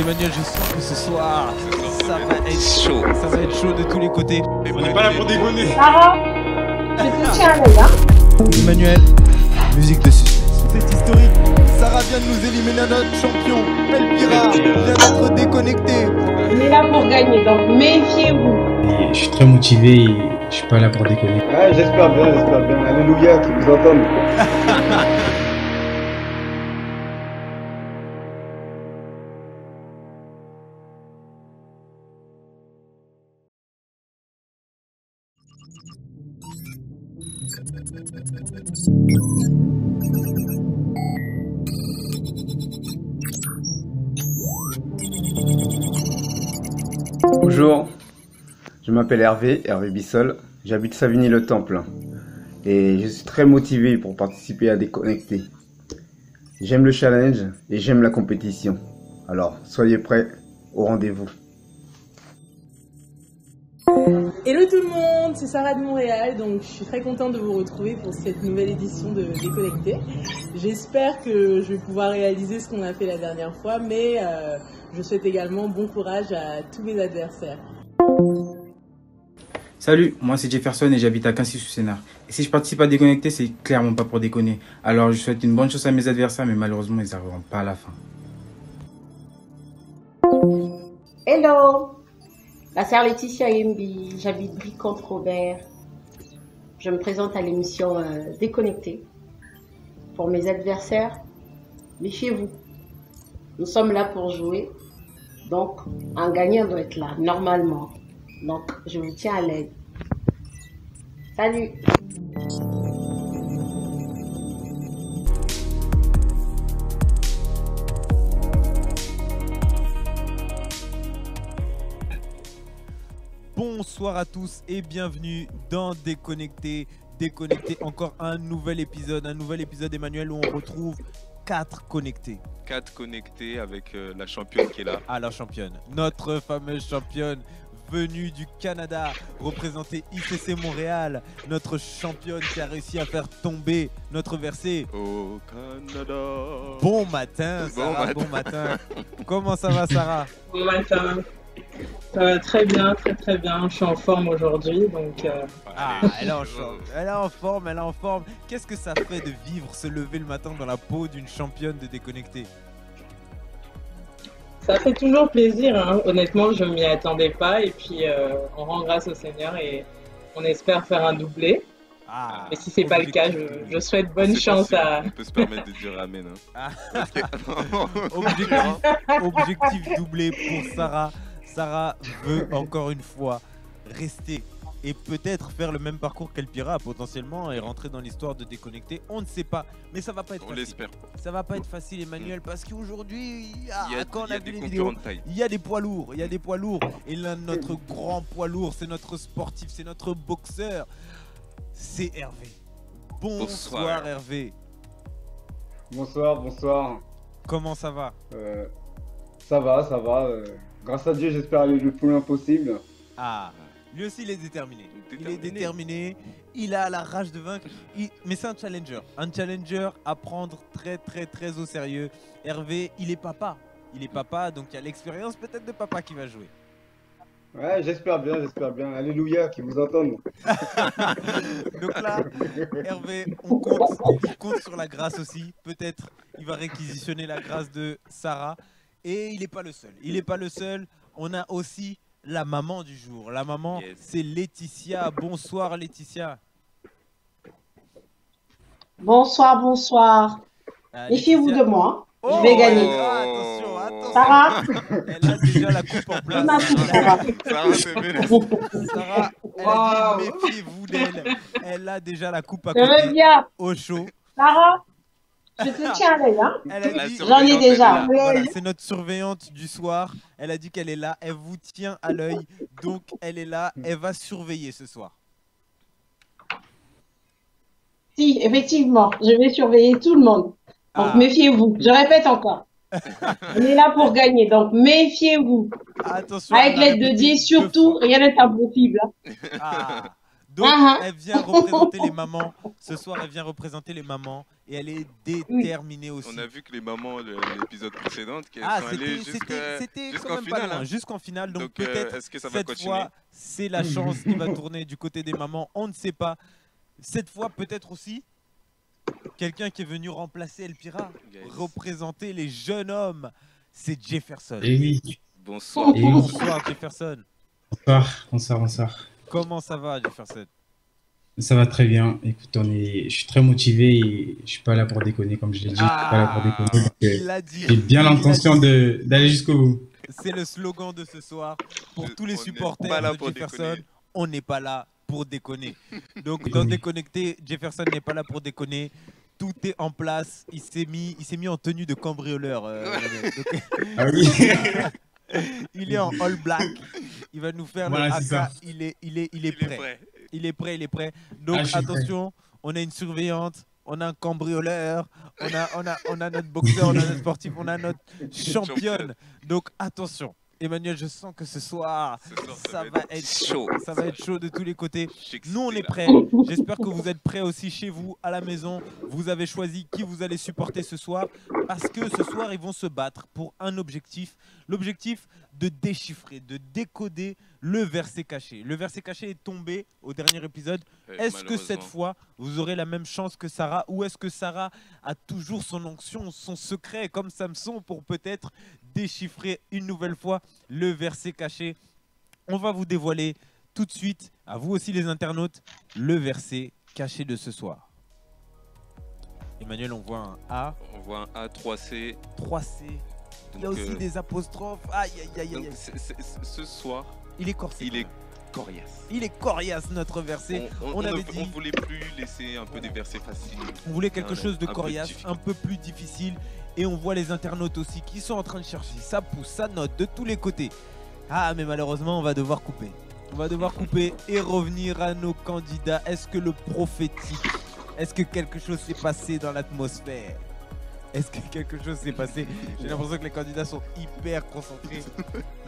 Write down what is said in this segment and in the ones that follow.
Emmanuel, je sens que ce soir, ça va être chaud. Ça va être chaud de tous les côtés. On n'est pas là pour dégonner. Sarah, je te tiens à l'œil, hein. Emmanuel, musique de suspense. C'est historique. Sarah vient de nous éliminer notre champion. Pelpira vient d'être déconnecté. On est là pour gagner, donc méfiez-vous. Je suis très motivé et je suis pas là pour déconner. Ouais, j'espère bien. Alléluia, qui vous entende. Bonjour, je m'appelle Hervé Bissol, j'habite Savigny-le-Temple et je suis très motivé pour participer à Déconnecté. J'aime le challenge et j'aime la compétition, alors soyez prêts au rendez-vous. Hello tout le monde, c'est Sarah de Montréal, donc je suis très contente de vous retrouver pour cette nouvelle édition de Déconnecté. J'espère que je vais pouvoir réaliser ce qu'on a fait la dernière fois, mais je souhaite également bon courage à tous mes adversaires. Salut, moi c'est Jefferson et j'habite à Quincy-sous-Sénart. Et si je participe à Déconnecté, c'est clairement pas pour déconner. Alors je souhaite une bonne chance à mes adversaires, mais malheureusement ils n'arriveront pas à la fin. Hello, la sœur Laetitia Yembi, j'habite Briconte-Robert. Je me présente à l'émission Déconnecté. Pour mes adversaires, méfiez-vous. Nous sommes là pour jouer, donc un gagnant doit être là, normalement. Donc je vous tiens à l'aide. Salut! Bonsoir à tous et bienvenue dans Déconnecté. Déconnecté, encore un nouvel épisode Emmanuel où on retrouve 4 connectés. 4 connectés avec la championne qui est là. Ah, la championne, notre fameuse championne venue du Canada, représenter ICC Montréal, notre championne qui a réussi à faire tomber notre verset. Au Canada. Bon matin Sarah, bon matin. Comment ça va Sarah? Bon matin, ça va très bien, très bien, je suis en forme aujourd'hui, donc... Ah, elle est en forme. Qu'est-ce que ça fait de vivre, se lever le matin dans la peau d'une championne de Déconnecté? Ça fait toujours plaisir, hein. Honnêtement, je ne m'y attendais pas, et puis on rend grâce au Seigneur et on espère faire un doublé. Ah, et si c'est pas le cas, je souhaite bonne chance à... On peut se permettre de dire amen. Hein. Ah. Objectif doublé pour Sarah. Sarah veut encore une fois rester et peut-être faire le même parcours qu'Elpira potentiellement et rentrer dans l'histoire de Déconnecté. On ne sait pas, mais ça va pas être On facile. l'espère. Ça va pas être facile Emmanuel parce qu'aujourd'hui, il y a des concurrents de taille. Il y a des poids lourds, Et l'un de notre grand poids lourd, c'est notre sportif, c'est notre boxeur, c'est Hervé. Bonsoir Hervé. Bonsoir. Comment ça va? Ça va. Grâce à Dieu, j'espère aller le plus loin possible. Ah, lui aussi il est déterminé. Il a la rage de vaincre. Mais c'est un challenger à prendre très au sérieux. Hervé, il est papa, donc il y a l'expérience peut-être de papa qui va jouer. Ouais, j'espère bien. Alléluia, qui vous entende. Donc là, Hervé, on compte sur la grâce aussi. Peut-être il va réquisitionner la grâce de Sarah. Et il n'est pas le seul. On a aussi la maman du jour. La maman, yes. C'est Laetitia. Bonsoir Laetitia. Bonsoir. Méfiez-vous de moi. Oh, je vais gagner. Attention. Sarah, elle a déjà la coupe en place. Sarah, elle a dit méfiez-vous d'elle. Elle a déjà la coupe à côté. Au chaud. Sarah, je te tiens à l'œil, hein. J'en ai déjà. Voilà, c'est notre surveillante du soir. Elle a dit qu'elle est là. Elle vous tient à l'œil. Donc, elle est là. Elle va surveiller ce soir. Si, effectivement. Je vais surveiller tout le monde. Donc, méfiez-vous. Je répète encore. On est là pour gagner. Donc, méfiez-vous. Attention. Avec l'aide de Dieu, surtout, rien n'est impossible. Donc, elle vient représenter les mamans. Ce soir, elle vient représenter les mamans. et elle est déterminée aussi. On a vu que les mamans, l'épisode précédent, qu'elles Ah, sont allées c'était quand jusqu'en même pas finale. loin, Hein. jusqu'en finale. Donc Donc, peut-être est-ce que ça va cette continuer? fois, c'est la chance qui va tourner du côté des mamans. On ne sait pas. Cette fois, peut-être aussi quelqu'un qui est venu remplacer El Pira, représenter les jeunes hommes. C'est Jefferson. Et oui. Bonsoir. Et oui. Bonsoir Jefferson. Bonsoir. Comment ça va Jefferson? Ça va très bien. Écoute, je suis très motivé et je suis pas là pour déconner, comme je l'ai dit. Je suis pas là pour déconner. Il l'a dit. J'ai bien l'intention d'aller jusqu'au bout. C'est le slogan de ce soir. Pour tous les On supporters n'est pas là de pour Jefferson, déconner. on n'est pas là pour déconner. Donc dans Déconnecté, Jefferson n'est pas là pour déconner. Tout est en place. Il s'est mis en tenue de cambrioleur. Donc, Ah oui. il est en all black. Il va nous faire Voilà, le c'est haka. ça. Il est prêt. Il est prêt. Donc Ah, je suis attention, on a une surveillante, on a un cambrioleur, on a notre boxeur, on a notre sportif, on a notre championne. Donc attention. Emmanuel, je sens que ce soir, ça va être chaud. Ça va être chaud de tous les côtés. Nous, on est prêts. J'espère que vous êtes prêts aussi chez vous, à la maison. Vous avez choisi qui vous allez supporter ce soir. Parce que ce soir, ils vont se battre pour un objectif. L'objectif de déchiffrer, de décoder le verset caché. Le verset caché est tombé au dernier épisode. Est-ce que cette fois, vous aurez la même chance que Sarah? Ou est-ce que Sarah a toujours son onction, son secret, comme Samson, pour peut-être déchiffrer une nouvelle fois le verset caché? On va vous dévoiler tout de suite, à vous aussi les internautes, le verset caché de ce soir. Emmanuel, on voit un A. On voit un A, 3C. 3C. Il y a aussi des apostrophes. Aïe, aïe, aïe, aïe. Ce soir, il est corsé. Il est coriace. Il est coriace, notre verset. On voulait plus laisser un peu des versets faciles. On voulait quelque chose de coriace, un peu plus difficile. Et on voit les internautes aussi qui sont en train de chercher. Ça pousse, ça note de tous les côtés. Ah, mais malheureusement, on va devoir couper. On va devoir couper et revenir à nos candidats. Est-ce que le prophétique, est-ce que quelque chose s'est passé dans l'atmosphère? Est-ce que quelque chose s'est passé? J'ai l'impression que les candidats sont hyper concentrés.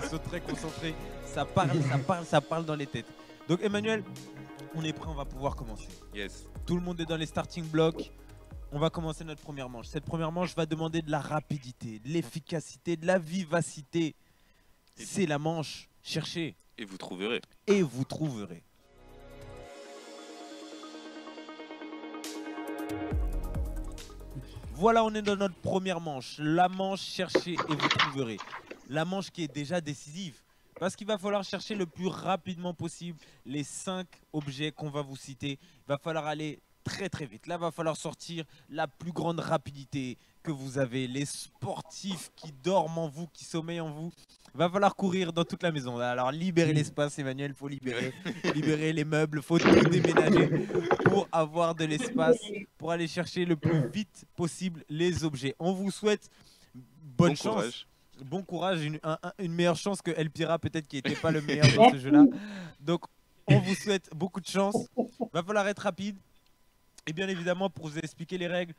Ils sont très concentrés. Ça parle dans les têtes. Donc Emmanuel, on est prêt, on va pouvoir commencer. Yes. Tout le monde est dans les starting blocks. On va commencer notre première manche. Cette première manche va demander de la rapidité, de l'efficacité, de la vivacité. C'est la manche. Cherchez. Et vous trouverez. Et vous trouverez. Voilà, on est dans notre première manche. La manche cherchez et vous trouverez. La manche qui est déjà décisive. Parce qu'il va falloir chercher le plus rapidement possible les 5 objets qu'on va vous citer. Il va falloir aller très très vite. Là, il va falloir sortir la plus grande rapidité que vous avez. Les sportifs qui dorment en vous, qui sommeillent en vous. Il va falloir courir dans toute la maison. Alors, libérer l'espace, Emmanuel, il faut libérer les meubles, il faut tout déménager pour avoir de l'espace, pour aller chercher le plus vite possible les objets. On vous souhaite bonne chance. Courage. Bon courage, une meilleure chance que El Pira, peut-être qui n'était pas le meilleur dans ce jeu-là. Donc, on vous souhaite beaucoup de chance. Va falloir être rapide. Et bien évidemment, pour vous expliquer les règles,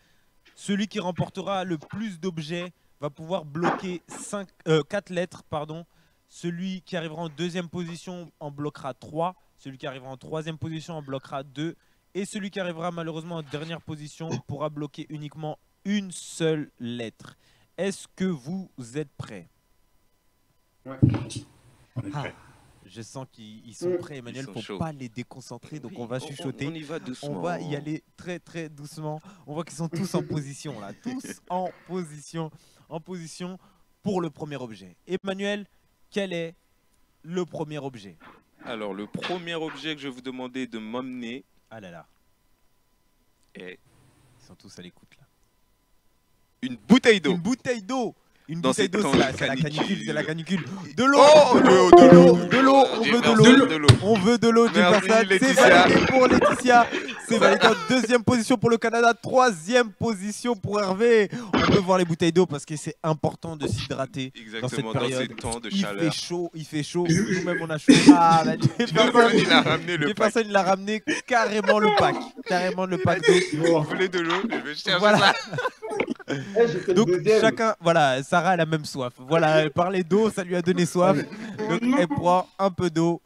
celui qui remportera le plus d'objets va pouvoir bloquer 4 lettres. Celui qui arrivera en deuxième position en bloquera 3. Celui qui arrivera en troisième position en bloquera 2. Et celui qui arrivera malheureusement en dernière position pourra bloquer uniquement une seule lettre. Est-ce que vous êtes prêts? Ouais. On est prêt. Je sens qu'ils sont prêts, Emmanuel. Il ne faut pas les déconcentrer, donc on va chuchoter. On y va doucement. On va y aller très très doucement. On voit qu'ils sont tous en position là, tous en position pour le premier objet. Emmanuel, quel est le premier objet? Alors, le premier objet que je vais vous demander de m'emmener. Ah là là. Est ils sont tous à l'écoute là. Une bouteille d'eau. Une bouteille d'eau. Une Dans bouteille ces d'eau, temps c'est de la canicule, c'est la canicule. De l'eau, Oh, de l'eau, on veut Merci, de l'eau. On veut de l'eau, Merci, Jefferson. C'est Laetitia. validé pour Laetitia. C'est validé en deuxième position pour le Canada, troisième position pour Hervé. On peut voir les bouteilles d'eau parce que c'est important de s'hydrater dans cette Exactement, dans période. ces temps de Il chaleur. fait chaud. Nous-mêmes, on a chaud. Ah, bah, Jefferson, il a ramené le pack. Jefferson, il a ramené carrément le pack. Carrément le pack d'eau. Vous voulez de l'eau? Je vais chercher Voilà. ça. Donc chacun, voilà, Sarah a la même soif. Voilà, elle parlait d'eau, ça lui a donné soif. Donc elle prend un peu d'eau.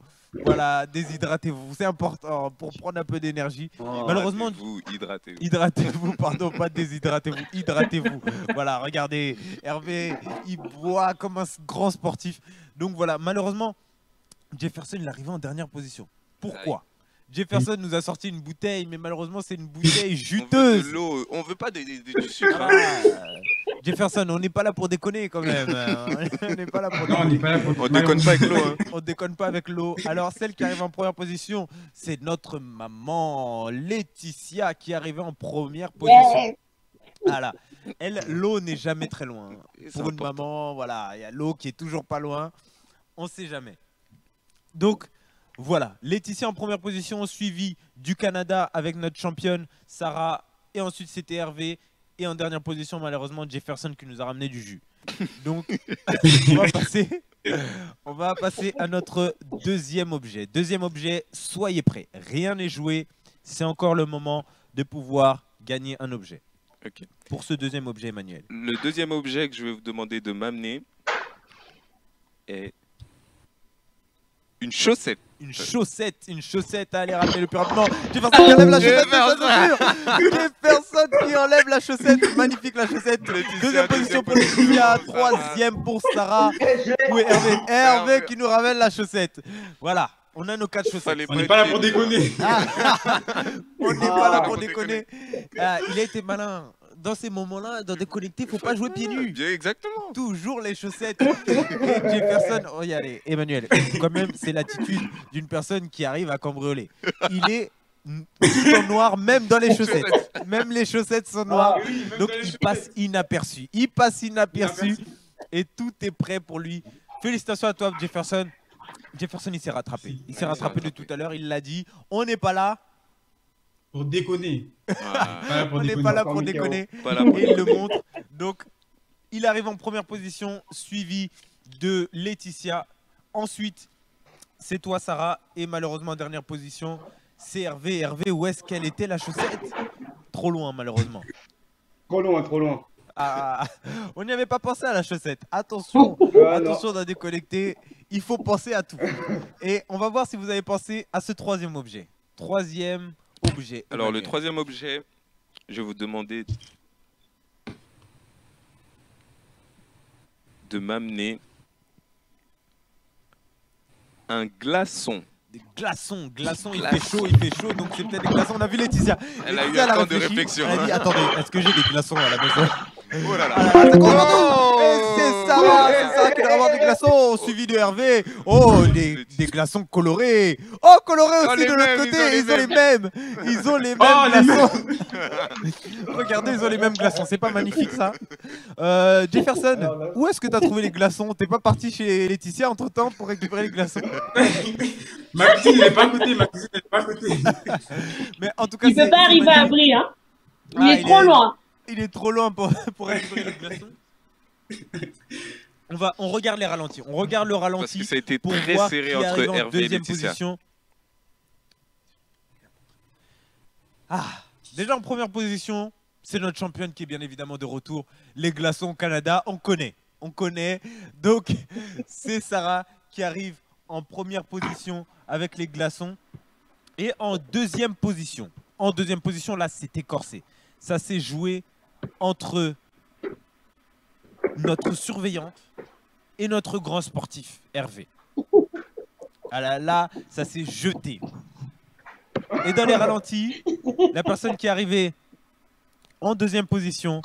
Voilà, déshydratez-vous, c'est important pour prendre un peu d'énergie. Malheureusement, hydratez-vous. Hydratez-vous, pardon, pas déshydratez-vous, hydratez-vous. Voilà, regardez, Hervé, il boit comme un grand sportif. Donc voilà, malheureusement, Jefferson, il est arrivé en dernière position. Pourquoi? Jefferson nous a sorti une bouteille, mais malheureusement, c'est une bouteille juteuse. On veut de l'eau, on veut pas du sucre. Ah, Jefferson, on n'est pas là pour déconner quand même. On n'est pas là pour Non, on n'est pas là pour. On déconne pas avec l'eau. Hein. On déconne pas avec l'eau. Alors, celle qui arrive en première position, c'est notre maman Laetitia qui est arrivée en première position. Voilà. Elle, l'eau n'est jamais très loin. Pour une maman, voilà, il y a l'eau qui est toujours pas loin. On sait jamais. Donc, voilà. Laetitia en première position, suivie du Canada avec notre championne Sarah. Et ensuite, c'était Hervé. Et en dernière position, malheureusement, Jefferson qui nous a ramené du jus. Donc, on va passer à notre deuxième objet. Deuxième objet, soyez prêts. Rien n'est joué. C'est encore le moment de pouvoir gagner un objet. Okay. Pour ce deuxième objet, Emmanuel. Le deuxième objet que je vais vous demander de m'amener est une chaussette. Une chaussette, allez ramener le plus rapidement. Jefferson qui enlève la chaussette, Jefferson qui enlève la chaussette, magnifique la chaussette. Deuxième position pour Laetitia, troisième pour Sarah. Oui, Hervé qui nous ramène la chaussette. Voilà, on a nos 4 chaussettes. On n'est pas là pour déconner. On n'est pas là pour déconner. Il a été malin. Dans ces moments-là, dans Déconnecté, faut pas jouer pieds nus. Bien, exactement. Toujours les chaussettes. Et Jefferson, regardez, Emmanuel, quand même, c'est l'attitude d'une personne qui arrive à cambrioler. Il est tout en noir, même dans les chaussettes. Même les chaussettes sont noires. Donc, il passe inaperçu. Et tout est prêt pour lui. Félicitations à toi, Jefferson. Jefferson, il s'est rattrapé. Il s'est rattrapé de tout à l'heure. Il l'a dit. On n'est pas là pour déconner. On n'est pas là pour déconner. Et il le montre. Donc, il arrive en première position, suivi de Laetitia. Ensuite, c'est toi, Sarah. Et malheureusement, en dernière position, c'est Hervé. Hervé, où est-ce qu'elle était, la chaussette? Trop loin, malheureusement. Trop loin. Ah, on n'y avait pas pensé à la chaussette. Attention, attention d'en déconnecter. Il faut penser à tout. Et on va voir si vous avez pensé à ce troisième objet. Troisième objet. Alors, le troisième objet, je vais vous demander de m'amener un glaçon. Des glaçons, il fait chaud, donc c'est peut-être des glaçons. On a vu Laetitia. Elle a eu un temps de réflexion. Elle a dit, attendez, est-ce que j'ai des glaçons à la maison? Oh là là. C'est Sarah qui doit avoir des glaçons, suivi de Hervé. Oh, des glaçons colorés. Oh, colorés aussi de l'autre côté. Ils ont les mêmes. Ils ont les mêmes glaçons. Regardez, ils ont les mêmes glaçons. C'est pas magnifique ça? Jefferson, où est-ce que tu as trouvé les glaçons? T'es pas parti chez Laetitia entre temps pour récupérer les glaçons? Ma cousine n'est pas à côté, Mais en tout cas, il peut pas arriver à Brie, hein. Il est trop loin. Il est trop loin pour récupérer les glaçons. On regarde les ralentis. On regarde le ralenti. Parce que ça a été pour très voir serré qui entre arrive en Hervé et deuxième Laetitia. position. Ah, déjà en première position, c'est notre championne qui est bien évidemment de retour. Les glaçons Canada, on connaît. Donc, c'est Sarah qui arrive en première position avec les glaçons. Et en deuxième position, là, c'était corsé. Ça s'est joué entre notre surveillante et notre grand sportif, Hervé. Ah là, ça s'est jeté. Et dans les ralentis, la personne qui est arrivée en deuxième position,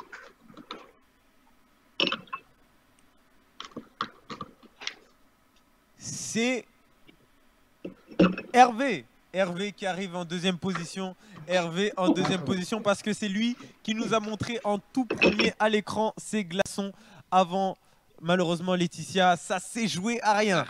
c'est Hervé. Hervé qui arrive en deuxième position. Hervé en deuxième position parce que c'est lui qui nous a montré en tout premier à l'écran ses glaçons avant, malheureusement, Laetitia. Ça s'est joué à rien.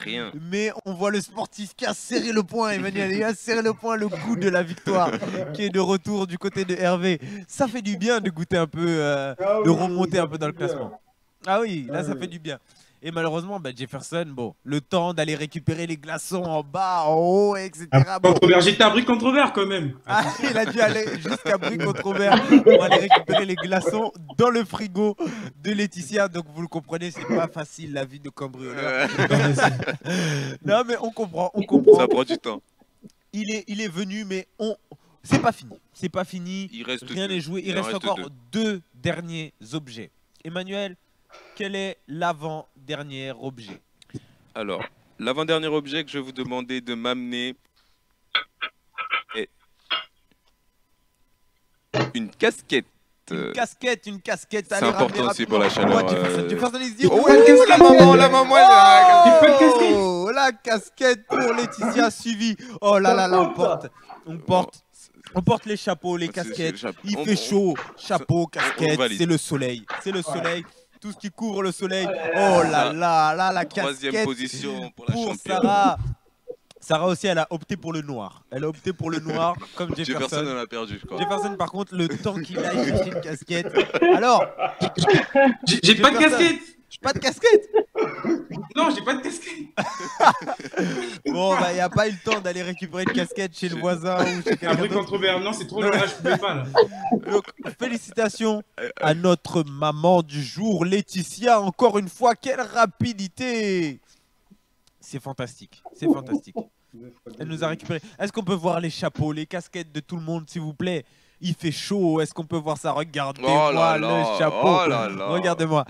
Mais on voit le sportif qui a serré le poing, Emmanuel. Il a serré le poing, le goût de la victoire qui est de retour du côté de Hervé. Ça fait du bien de goûter un peu, de remonter un peu dans le classement. Ah oui, là ça fait du bien. Et malheureusement, bah, Jefferson, bon, le temps d'aller récupérer les glaçons en bas, en haut, etc. Bon. J'étais à Brie contre Vert quand même. Ah, il a dû aller jusqu'à Brie contre Vert pour aller récupérer les glaçons dans le frigo de Laetitia. Donc vous le comprenez, c'est pas facile la vie de cambrioleur. Non mais on comprend. Ça prend du temps. Il est venu, mais c'est pas fini. C'est pas fini. Il reste Rien n'est joué. Il reste encore deux derniers objets. Emmanuel, quel est l'avant-dernier objet? Alors, l'avant-dernier objet que je vais vous demander de m'amener est une casquette. Une casquette. C'est important aussi pour la chaleur. Jefferson, il se dit, la maman, oh, la casquette pour Laetitia suivie. Oh là là, on porte les chapeaux, les casquettes. Il fait chaud. Chapeau, casquette, c'est le soleil. Tout ce qui couvre le soleil. Oh là là, la casquette. Troisième position pour la championne. Sarah. Sarah aussi, elle a opté pour le noir. Comme Jefferson. Jefferson en a perdu, je crois. Jefferson, par contre, le temps qu'il aille chercher une casquette. Alors, j'ai pas de casquette. Pas de casquette. Non, j'ai pas de casquette. Bon, bah, il n'y a pas eu le temps d'aller récupérer une casquette chez le voisin ou chez quelqu'un d'autre. Contre Vert, non, c'est trop loin, je pouvais pas là. Donc, félicitations à notre maman du jour, Laetitia. Encore une fois, quelle rapidité! C'est fantastique. Elle nous a récupéré. Est-ce qu'on peut voir les chapeaux, les casquettes de tout le monde, s'il vous plaît? Il fait chaud. Est-ce qu'on peut voir ça? Regardez-moi le chapeau. Regardez-moi.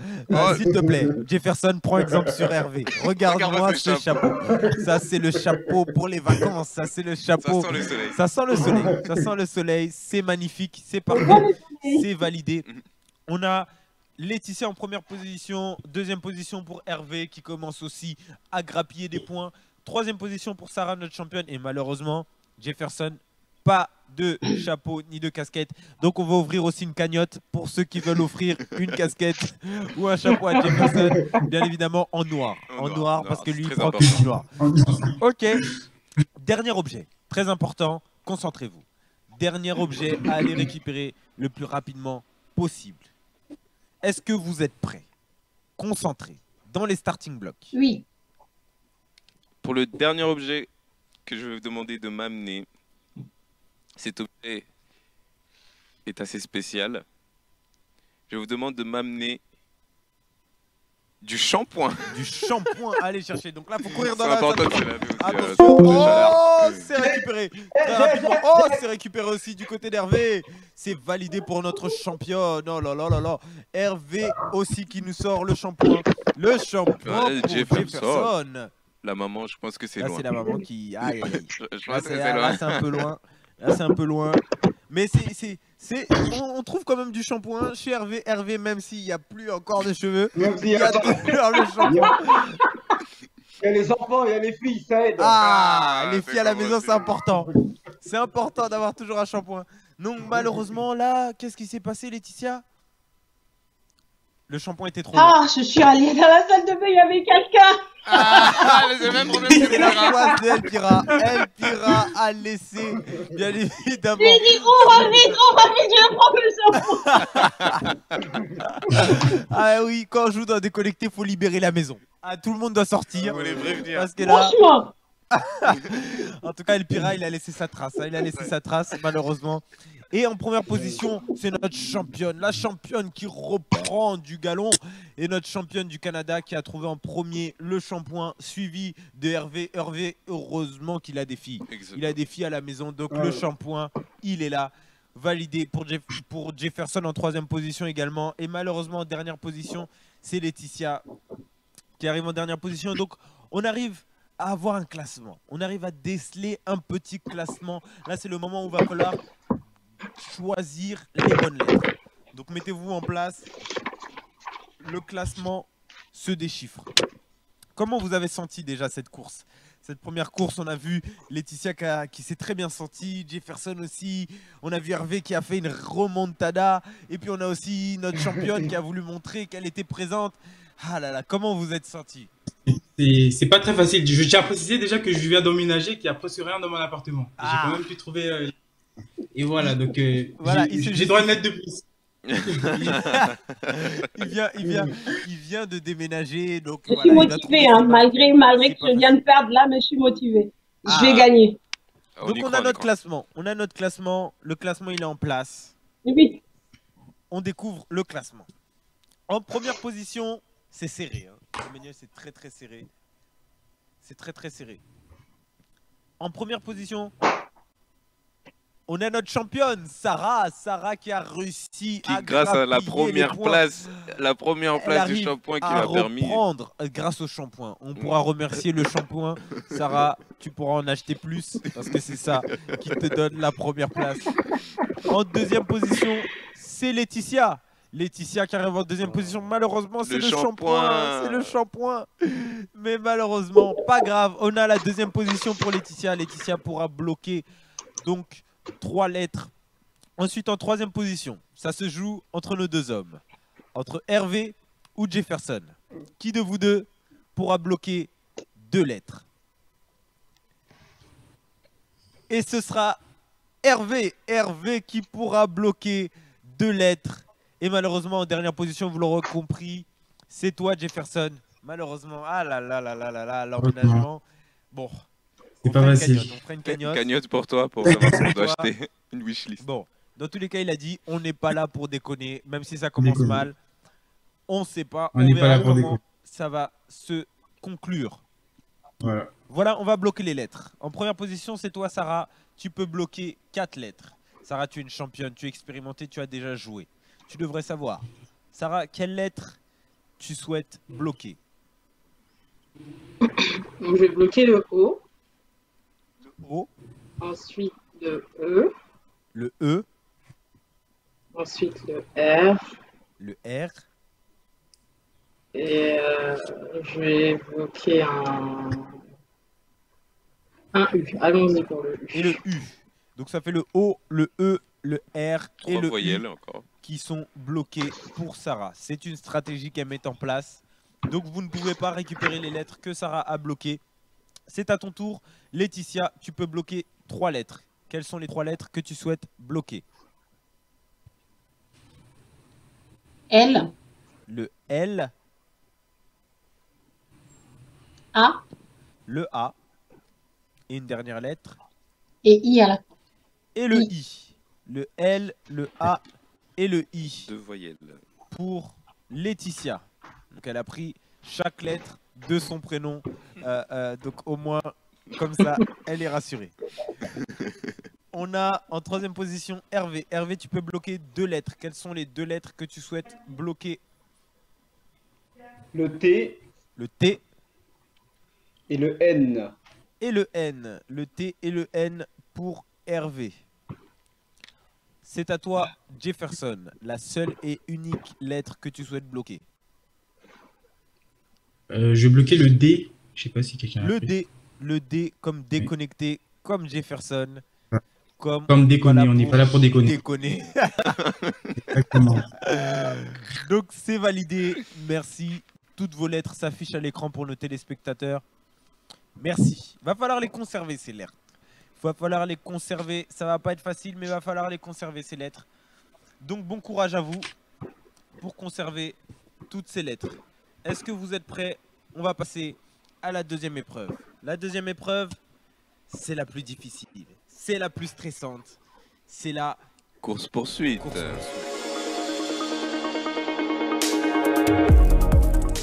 S'il te plaît, Jefferson, prends exemple sur Hervé. Regarde-moi ce chapeau. Ça, c'est le chapeau pour les vacances. Ça, c'est le chapeau. Ça sent le soleil. C'est magnifique. C'est parfait. C'est validé. On a Laetitia en première position. Deuxième position pour Hervé qui commence aussi à grappiller des points. Troisième position pour Sarah, notre championne. Et malheureusement, Jefferson, pas de chapeau ni de casquette. Donc on va ouvrir aussi une cagnotte pour ceux qui veulent offrir une casquette ou un chapeau à Jefferson. Bien évidemment en noir. En noir parce que lui il prend que du noir. Ok. Dernier objet. Très important. Concentrez-vous. Dernier objet à aller récupérer le plus rapidement possible. Est-ce que vous êtes prêts? Concentrés. Dans les starting blocks. Oui. Pour le dernier objet que je vais vous demander de m'amener, cet objet est assez spécial. Je vous demande de m'amener du shampoing. Du shampoing à aller chercher. Donc là, il faut courir dans la... Attention. Oh, c'est récupéré. Très rapidement. Oh, c'est récupéré aussi du côté d'Hervé. C'est validé pour notre championne. Oh là là là là. Hervé aussi qui nous sort le shampoing. Le shampoing pour Jefferson. La maman, je pense que c'est loin. Là, c'est la maman qui... Aïe, aïe. Je pense que c'est loin. Là, c'est un peu loin. Mais on trouve quand même du shampoing chez Hervé. Hervé, même s'il n'y a plus encore de cheveux, il y a toujours le shampoing. Il y a les enfants, il y a les filles, ça aide. Les filles à la maison, c'est important. C'est important d'avoir toujours un shampoing. Donc, malheureusement, là, qu'est-ce qui s'est passé, Laetitia? Le shampoing était trop long. Je suis allée dans la salle de bain, il y avait quelqu'un. C'est le même problème que c'est la choix de Elpira. Elpira a laissé, bien évidemment. J'ai dit, on va vite, je prends le shampoing. Ah oui, quand on joue dans Déconnecté, il faut libérer la maison. Tout le monde doit sortir. Vous voulez prévenir. Parce que là... Franchement. En tout cas, Elpira, il a laissé sa trace. Il a laissé sa trace, malheureusement. Et en première position, c'est notre championne. La championne qui reprend du galon. Et notre championne du Canada qui a trouvé en premier le shampoing, suivi de Hervé. Hervé, heureusement qu'il a des filles. Exactement. Il a des filles à la maison. Donc le shampoing, il est là. Validé pour Jefferson en troisième position également. Et malheureusement, en dernière position, c'est Laetitia qui arrive en dernière position. Donc on arrive à avoir un classement. On arrive à déceler un petit classement. Là, c'est le moment où il va falloir choisir les bonnes lettres. Donc mettez-vous en place. Le classement se déchiffre. Comment vous avez senti déjà cette course? Cette première course, on a vu Laetitia qui s'est très bien sentie, Jefferson aussi. On a vu Hervé qui a fait une remontada. Et puis on a aussi notre championne qui a voulu montrer qu'elle était présente. Ah là là, comment vous êtes senti? C'est pas très facile. Je tiens à préciser déjà que je viens d'emménager, qu'il n'y a presque rien dans mon appartement. J'ai quand même pu trouver... Et voilà, donc voilà, j'ai droit à une lettre de plus. Il vient de déménager, donc Je suis motivée, hein, malgré que je viens de perdre là, mais je suis motivée. Je vais gagner. Donc on a notre classement. On a notre classement. Le classement, il est en place. Oui. On découvre le classement. En première position, c'est serré. Hein. Emmanuel, c'est très très serré. C'est très très serré. En première position, on a notre championne, Sarah. Sarah qui a réussi à grâce à la première place du shampoing qui m'a permis. Grâce au shampoing. On pourra remercier le shampoing. Sarah, tu pourras en acheter plus parce que c'est ça qui te donne la première place. En deuxième position, c'est Laetitia. Laetitia qui arrive en deuxième position. Malheureusement, c'est le shampoing. C'est le shampoing. Mais malheureusement, pas grave. On a la deuxième position pour Laetitia. Laetitia pourra bloquer donc 3 lettres. Ensuite, en troisième position, ça se joue entre nos deux hommes. Entre Hervé ou Jefferson. Qui de vous deux pourra bloquer 2 lettres? Et ce sera Hervé. Hervé qui pourra bloquer 2 lettres. Et malheureusement, en dernière position, vous l'aurez compris, c'est toi, Jefferson. Malheureusement, ah là là là là là là, l'emménagement. Bon, c'est pas facile. On fera une cagnotte. Cagnotte pour toi, pour savoir si on doit acheter une wishlist. Bon, dans tous les cas, il a dit, on n'est pas là pour déconner, même si ça commence mal. On ne sait pas. On n'est pas là pour déconner. Ça va se conclure. Voilà. Voilà, on va bloquer les lettres. En première position, c'est toi, Sarah. Tu peux bloquer 4 lettres. Sarah, tu es une championne, tu es expérimentée, tu as déjà joué. Tu devrais savoir. Sarah, quelle lettre tu souhaites bloquer? Je vais bloquer le O. Le O. Ensuite le E. Le E. Ensuite le R. Le R. Et je vais bloquer un U. Allons-y pour le U. Et le U. Donc ça fait le O, le E, le R et le voyelles U encore. Qui sont bloqués pour Sarah. C'est une stratégie qu'elle met en place. Donc vous ne pouvez pas récupérer les lettres que Sarah a bloquées. C'est à ton tour. Laetitia, tu peux bloquer 3 lettres. Quelles sont les 3 lettres que tu souhaites bloquer? L. Le L. A. Le A. Et une dernière lettre. Et I à la fin. Et le I. Le L, le A et le I. 2 voyelles. Pour Laetitia. Donc elle a pris chaque lettre de son prénom. Donc au moins, comme ça, elle est rassurée. On a en troisième position Hervé. Hervé, tu peux bloquer 2 lettres. Quelles sont les 2 lettres que tu souhaites bloquer? Le T. Le T. Et le N. Et le N. Le T et le N pour Hervé. C'est à toi, Jefferson, la seule et unique lettre que tu souhaites bloquer. Je vais bloquer le D. Je sais pas si quelqu'un a fait. Le D comme déconnecté, comme Jefferson. Comme déconner, on n'est pas là pour déconner. Exactement. Donc c'est validé, merci. Toutes vos lettres s'affichent à l'écran pour nos téléspectateurs. Merci. Va falloir les conserver ces lettres. Va falloir les conserver. Ça va pas être facile, mais va falloir les conserver ces lettres. Donc bon courage à vous pour conserver toutes ces lettres. Est-ce que vous êtes prêts? On va passer à la deuxième épreuve. La deuxième épreuve, c'est la plus difficile. C'est la plus stressante. C'est la course-poursuite.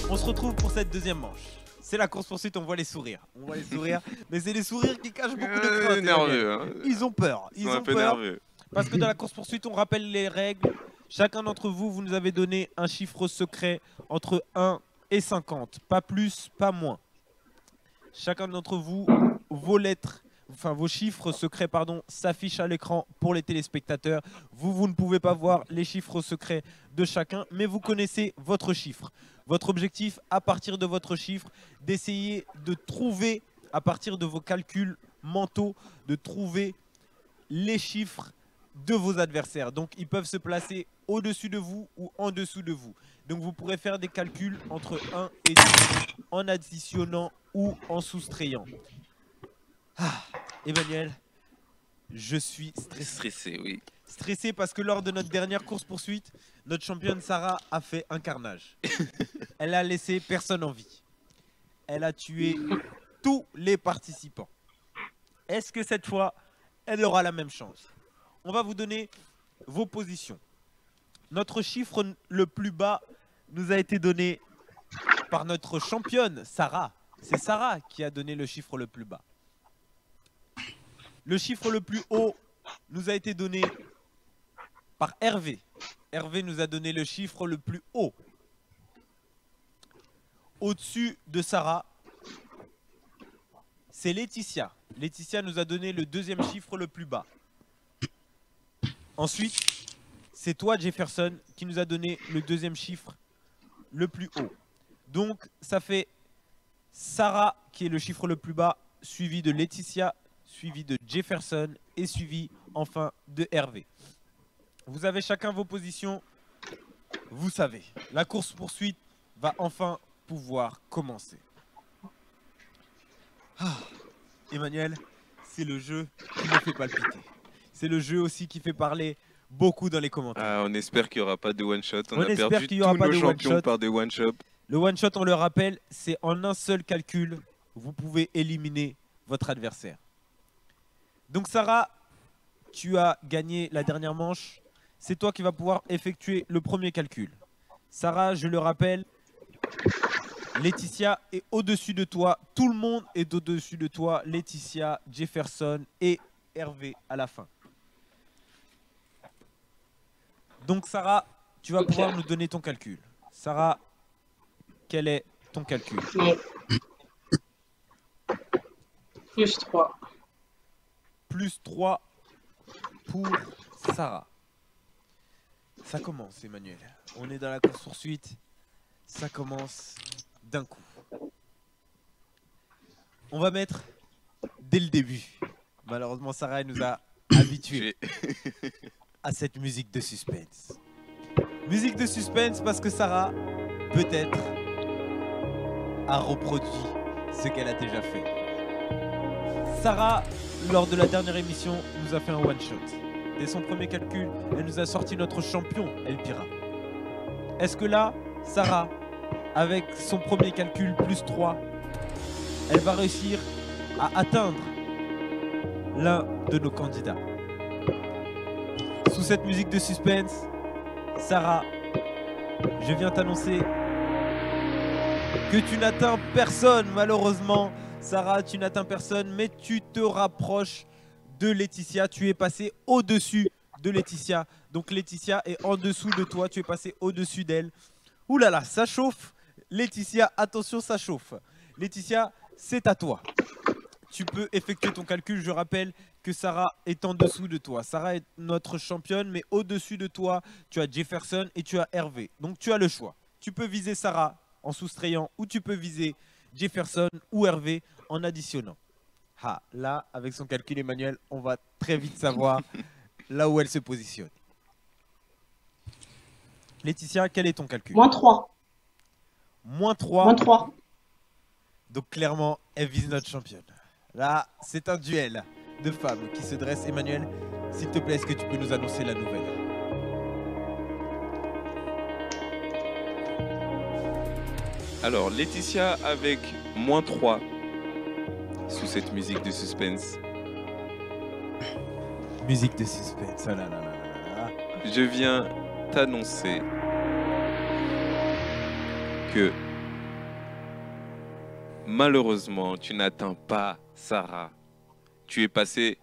On se retrouve pour cette deuxième manche. C'est la course-poursuite, on voit les sourires. On voit les sourires, mais c'est les sourires qui cachent beaucoup de crainte. Nerveux, hein. Ils ont peur. Ils ont peur. Nerveux. Parce que dans la course-poursuite, on rappelle les règles. Chacun d'entre vous, vous nous avez donné un chiffre secret entre 1 et 50. Pas plus, pas moins. Chacun d'entre vous, vos lettres, enfin vos chiffres secrets, pardon, s'affichent à l'écran pour les téléspectateurs. Vous ne pouvez pas voir les chiffres secrets de chacun, mais vous connaissez votre chiffre. Votre objectif, à partir de votre chiffre, d'essayer de trouver, à partir de vos calculs mentaux, de trouver les chiffres de vos adversaires. Donc, ils peuvent se placer au-dessus de vous ou en dessous de vous. Donc, vous pourrez faire des calculs entre 1 et 10 en additionnant ou en soustrayant. Ah, Emmanuel, je suis stressé. Stressé, oui. stressé parce que lors de notre dernière course-poursuite, notre championne Sarah a fait un carnage. Elle a laissé personne en vie. Elle a tué tous les participants. Est-ce que cette fois, elle aura la même chance? On va vous donner vos positions. Notre chiffre le plus bas nous a été donné par notre championne, Sarah. C'est Sarah qui a donné le chiffre le plus bas. Le chiffre le plus haut nous a été donné par Hervé. Hervé nous a donné le chiffre le plus haut. Au-dessus de Sarah, c'est Laetitia. Laetitia nous a donné le deuxième chiffre le plus bas. Ensuite, c'est toi, Jefferson, qui nous a donné le deuxième chiffre le plus haut. Donc, ça fait Sarah qui est le chiffre le plus bas, suivi de Laetitia, suivi de Jefferson et suivi enfin de Hervé. Vous avez chacun vos positions. Vous savez, la course-poursuite va enfin pouvoir commencer. Ah, Emmanuel, c'est le jeu qui me fait palpiter. C'est le jeu aussi qui fait parler beaucoup dans les commentaires. Ah, on espère qu'il n'y aura pas de one-shot. On a espère perdu qu'il y aura tous pas nos de champions one-shot. par des one-shots. Le one-shot, on le rappelle, c'est en un seul calcul, vous pouvez éliminer votre adversaire. Donc Sarah, tu as gagné la dernière manche. C'est toi qui vas pouvoir effectuer le premier calcul. Sarah, je le rappelle, Laetitia est au-dessus de toi. Tout le monde est au-dessus de toi. Laetitia, Jefferson et Hervé à la fin. Donc Sarah, tu vas pouvoir nous donner ton calcul. Sarah, quel est ton calcul? Plus 3. Plus 3 pour Sarah. Ça commence, Emmanuel. On est dans la course-poursuite. Ça commence d'un coup. On va mettre dès le début. Malheureusement, Sarah elle nous a habitués à cette musique de suspense. Musique de suspense parce que Sarah, peut-être, a reproduit ce qu'elle a déjà fait. Sarah, lors de la dernière émission, nous a fait un one-shot. Dès son premier calcul, elle nous a sorti notre champion, El Pira. Est-ce que là, Sarah, avec son premier calcul plus 3, elle va réussir à atteindre l'un de nos candidats? Sous cette musique de suspense, Sarah, je viens t'annoncer que tu n'atteins personne, malheureusement. Sarah, tu n'atteins personne, mais tu te rapproches de Laetitia. Tu es passé au-dessus de Laetitia. Donc Laetitia est en dessous de toi, tu es passé au-dessus d'elle. Ouh là là, ça chauffe. Laetitia, attention, ça chauffe. Laetitia, c'est à toi. Tu peux effectuer ton calcul. Je rappelle que Sarah est en dessous de toi. Sarah est notre championne, mais au-dessus de toi, tu as Jefferson et tu as Hervé. Donc tu as le choix. Tu peux viser Sarah en soustrayant ou tu peux viser Jefferson ou Hervé en additionnant. Ah, là, avec son calcul, Emmanuel, on va très vite savoir là où elle se positionne. Laetitia, quel est ton calcul? Moins 3. Moins 3. Moins 3. Donc clairement, elle vise notre championne. Là, c'est un duel de femmes qui se dresse. Emmanuel, s'il te plaît, est-ce que tu peux nous annoncer la nouvelle? Alors, Laetitia avec moins 3 sous cette musique de suspense. Musique de suspense, oh là là là là là. Je viens t'annoncer que malheureusement, tu n'atteins pas Sarah. Tu es passé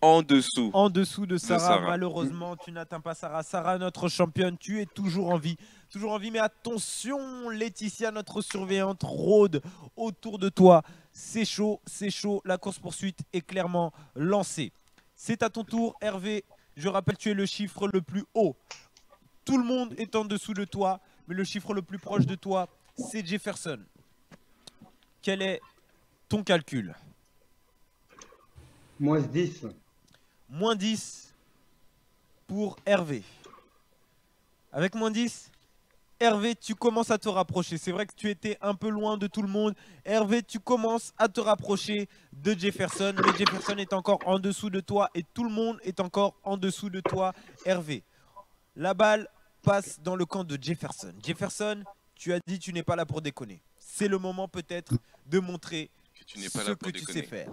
en dessous. En dessous de Sarah, malheureusement, tu n'atteins pas Sarah. Sarah, notre championne, tu es toujours en vie. Toujours en vie, mais attention, Laetitia, notre surveillante, rôde autour de toi. C'est chaud, la course-poursuite est clairement lancée. C'est à ton tour, Hervé. Je rappelle, tu es le chiffre le plus haut. Tout le monde est en dessous de toi, mais le chiffre le plus proche de toi, c'est Jefferson. Quel est ton calcul? Moins 10. Moins 10 pour Hervé. Avec moins 10, Hervé, tu commences à te rapprocher. C'est vrai que tu étais un peu loin de tout le monde. Hervé, tu commences à te rapprocher de Jefferson. Mais Jefferson est encore en dessous de toi et tout le monde est encore en dessous de toi, Hervé. La balle passe dans le camp de Jefferson. Jefferson, tu as dit tu n'es pas là pour déconner. C'est le moment peut-être de montrer Que tu n'es pas ce là pour que tu déconner. sais faire.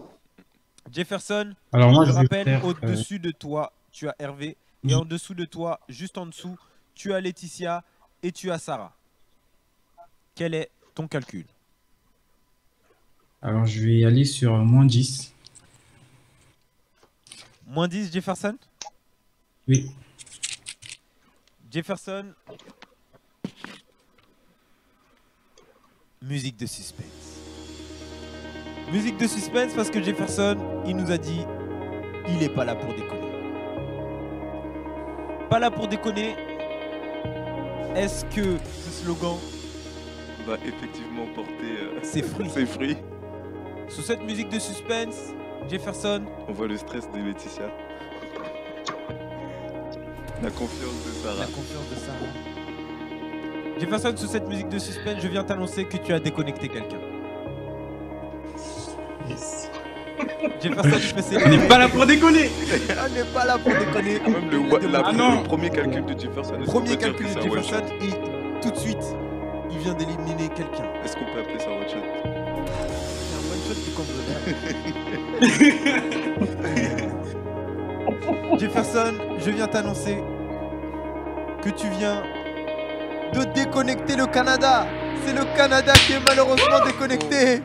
Jefferson, Alors moi, je je vais rappelle, faire, au-dessus de toi, tu as Hervé. Et en dessous de toi, juste en dessous, tu as Laetitia et tu as Sarah. Quel est ton calcul? alors, je vais aller sur -10. Moins 10, Jefferson? Oui. Jefferson. Musique de suspense. Musique de suspense parce que Jefferson, il nous a dit, il n'est pas là pour déconner. Pas là pour déconner. Est-ce que ce slogan va effectivement porter ses fruits? ses fruits. Sous cette musique de suspense, Jefferson. On voit le stress de Laetitia. La confiance de Sarah. La confiance de Sarah. Jefferson, sous cette musique de suspense, je viens t'annoncer que tu as déconnecté quelqu'un. Yes. Jefferson, tu peux On n'est pas là pour déconner. On n'est pas là pour déconner. Quand même le premier calcul de Jefferson. Premier calcul de Jefferson et tout de suite, il vient d'éliminer quelqu'un. Est-ce qu'on peut appeler ça one shot? C'est un one shot du camp. Jefferson, je viens t'annoncer que tu viens de déconnecter le Canada. C'est le Canada qui est malheureusement déconnecté.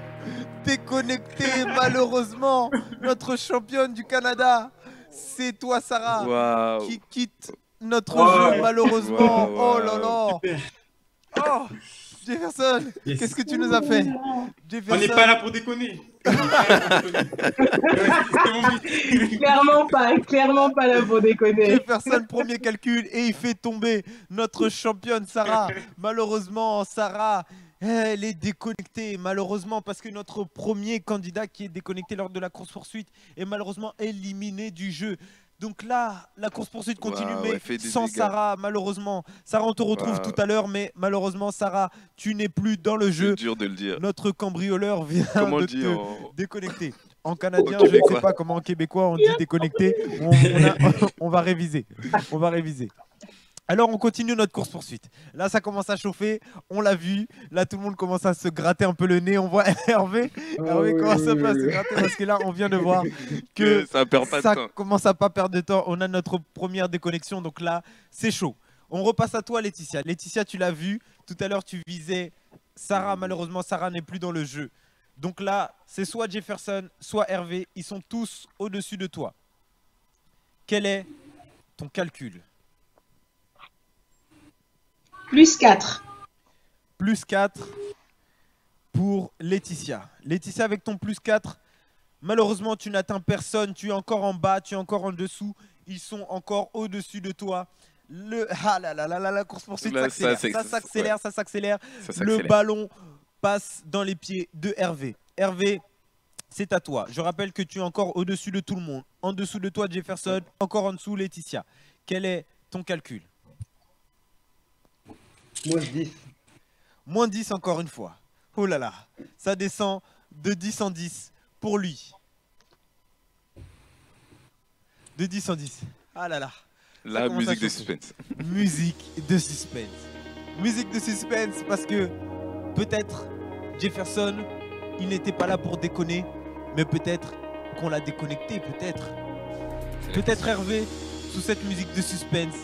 Déconnecté malheureusement. Notre championne du Canada, c'est toi Sarah, qui quitte notre jeu malheureusement. Oh là là. Oh, Jefferson, qu'est-ce que tu nous as fait? On n'est pas là pour déconner. Clairement pas là pour déconner. Jefferson, premier calcul, et il fait tomber notre championne Sarah. Malheureusement, Sarah, elle est déconnectée. Malheureusement, parce que notre premier candidat qui est déconnecté lors de la course-poursuite est malheureusement éliminé du jeu. Donc là, la course-poursuite continue, mais sans Sarah, malheureusement. Sarah, on te retrouve tout à l'heure, mais malheureusement, Sarah, tu n'es plus dans le jeu. C'est dur de le dire. Notre cambrioleur vient de te déconnecter. En canadien, En je ne sais pas comment en québécois on dit déconnecté. On va réviser. On va réviser. Alors, on continue notre course-poursuite. Là, ça commence à chauffer. On l'a vu. Là, tout le monde commence à se gratter un peu le nez. On voit Hervé. Hervé commence un peu à se gratter parce que là, on vient de voir que ça perd pas de temps. Commence à pas perdre de temps. On a notre première déconnexion. Donc là, c'est chaud. On repasse à toi, Laetitia. Laetitia, tu l'as vu. Tout à l'heure, tu visais Sarah. Malheureusement, Sarah n'est plus dans le jeu. Donc là, c'est soit Jefferson, soit Hervé. Ils sont tous au-dessus de toi. Quel est ton calcul? +4. +4 pour Laetitia. Laetitia, avec ton +4, malheureusement, tu n'atteins personne. Tu es encore en bas, tu es encore en dessous. Ils sont encore au-dessus de toi. La course-poursuite s'accélère. Ça s'accélère. Le ballon passe dans les pieds de Hervé. Hervé, c'est à toi. Je rappelle que tu es encore au-dessus de tout le monde. En dessous de toi, Jefferson. Encore en dessous, Laetitia. Quel est ton calcul? -10. -10 encore une fois. Oh là là. Ça descend de 10 en 10 pour lui. De 10 en 10. Ah là là. La musique de suspense. Musique de suspense. Musique de suspense parce que peut-être Jefferson, il n'était pas là pour déconner, mais peut-être qu'on l'a déconnecté, peut-être. Peut-être Hervé, sous cette musique de suspense,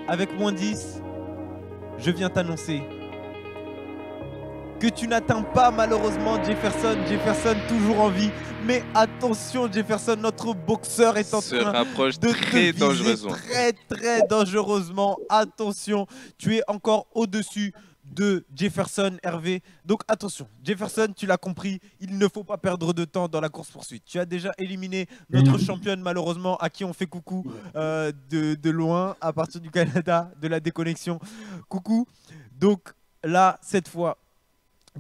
avec -10, je viens t'annoncer que tu n'atteins pas malheureusement Jefferson. Jefferson toujours en vie. Mais attention Jefferson, notre boxeur est en train de très dangereusement. Très dangereusement. Attention, tu es encore au-dessus de Jefferson, Hervé. Donc attention, Jefferson, tu l'as compris, il ne faut pas perdre de temps dans la course-poursuite. Tu as déjà éliminé notre championne malheureusement, à qui on fait coucou de loin, à partir du Canada, de la déconnexion. Coucou. Donc là, cette fois,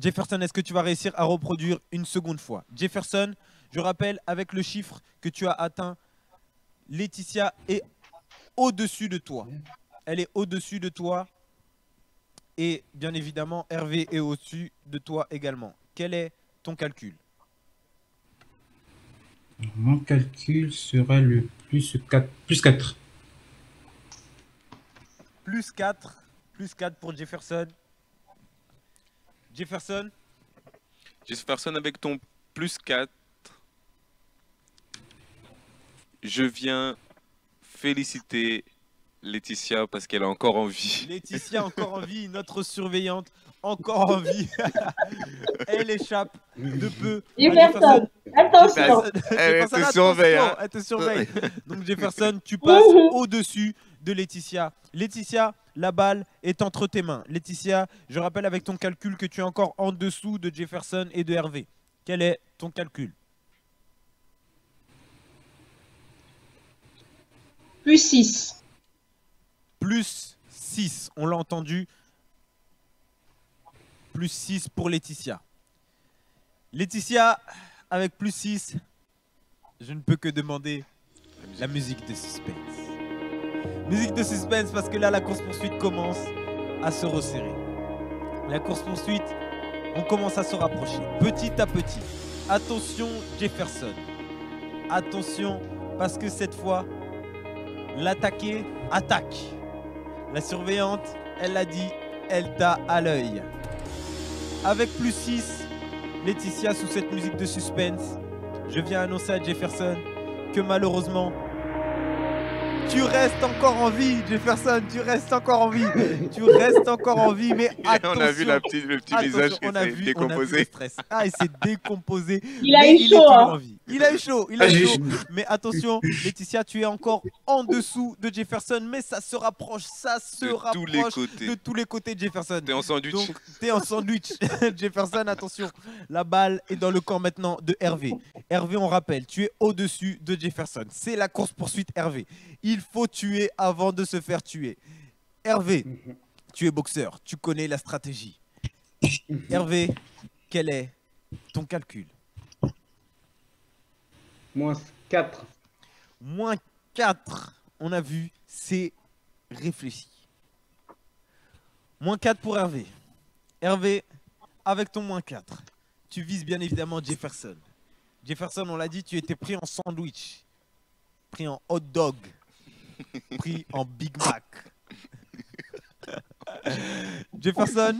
Jefferson, est-ce que tu vas réussir à reproduire une seconde fois? Jefferson, je rappelle, avec le chiffre que tu as atteint, Laetitia est au-dessus de toi. Elle est au-dessus de toi. Et bien évidemment, Hervé est au-dessus de toi également. Quel est ton calcul? Mon calcul sera le plus 4. Plus 4. Plus 4. Plus 4 pour Jefferson. Jefferson, Jefferson, avec ton plus 4, je viens féliciter Laetitia parce qu'elle a encore en vie. Laetitia encore en vie, notre surveillante encore en vie. Elle échappe de peu. Jefferson, attention. Elle te surveille. Hein. Elle te surveille. Donc Jefferson, tu passes au-dessus de Laetitia. Laetitia, la balle est entre tes mains. Laetitia, je rappelle avec ton calcul que tu es encore en dessous de Jefferson et de Hervé. Quel est ton calcul? Plus 6. Plus 6, on l'a entendu. Plus 6 pour Laetitia. Laetitia, avec plus 6, je ne peux que demander la musique de suspense. Musique de suspense parce que là, la course-poursuite commence à se resserrer. La course-poursuite, on commence à se rapprocher, petit à petit. Attention Jefferson. Attention, parce que cette fois, l'attaqué attaque. La surveillante, elle l'a dit, elle t'a à l'œil. Avec plus 6, Laetitia, sous cette musique de suspense, je viens annoncer à Jefferson que malheureusement, tu restes encore en vie, Jefferson, tu restes encore en vie. Tu restes encore en vie, mais attention. On a vu le petit visage qui s'est décomposé. Ah, il s'est décomposé. Il a eu chaud, hein. Il a eu chaud, il a eu chaud. Mais attention, Laetitia, tu es encore en dessous de Jefferson, mais ça se rapproche, de tous les côtés de Jefferson. T'es en sandwich. Donc, t'es en sandwich. Jefferson, attention. La balle est dans le camp maintenant de Hervé. Hervé, on rappelle, tu es au-dessus de Jefferson. C'est la course-poursuite Hervé. Il faut tuer avant de se faire tuer. Hervé, tu es boxeur, tu connais la stratégie. Hervé, quel est ton calcul? Moins 4. Moins 4, on a vu, c'est réfléchi. Moins 4 pour Hervé. Hervé, avec ton moins 4, tu vises bien évidemment Jefferson. Jefferson, on l'a dit, tu étais pris en sandwich, pris en hot dog, pris en Big Mac. Jefferson,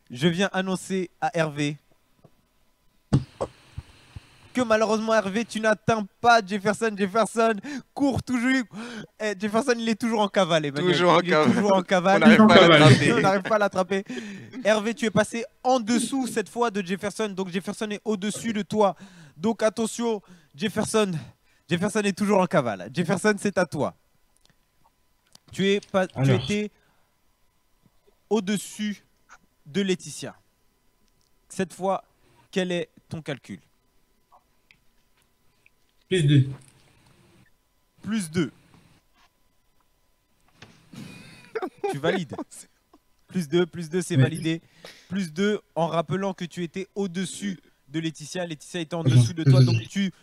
je viens annoncer à Hervé que malheureusement Hervé, tu n'atteins pas Jefferson. Jefferson court toujours. Jefferson, il est toujours en cavale. Emmanuel. Toujours en cavale. On n'arrive pas à l'attraper. Hervé, tu es passé en dessous cette fois de Jefferson. Donc Jefferson est au-dessus de toi. Donc attention, Jefferson. Jefferson est toujours en cavale. Jefferson, c'est à toi. Tu étais au-dessus de Laetitia. Cette fois, quel est ton calcul? Plus 2. Plus 2. Tu valides. Plus 2, c'est validé. Plus 2 en rappelant que tu étais au-dessus de Laetitia. Laetitia était en dessous de toi, donc tu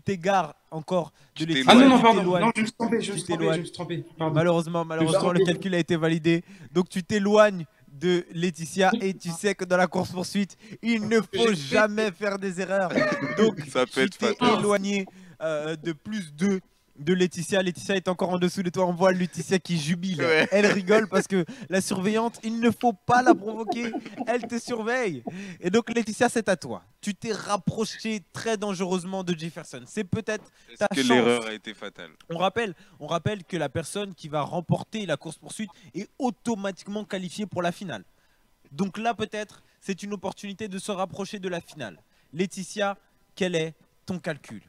t'égares encore de Laetitia. Ah non, pardon, non, je me suis trompé. Malheureusement, le calcul a été validé. Donc tu t'éloignes de Laetitia et tu sais que dans la course-poursuite, il ne faut jamais faire des erreurs. Donc tu t'es éloigné de plus 2 de Laetitia. Laetitia est encore en dessous de toi. On voit Laetitia qui jubile. Ouais. Elle rigole parce que la surveillante, il ne faut pas la provoquer. Elle te surveille. Et donc Laetitia, c'est à toi. Tu t'es rapproché très dangereusement de Jefferson. C'est peut-être ta chance. Est-ce que l'erreur a été fatale? On rappelle que la personne qui va remporter la course-poursuite est automatiquement qualifiée pour la finale. Donc là, peut-être, c'est une opportunité de se rapprocher de la finale. Laetitia, quel est ton calcul?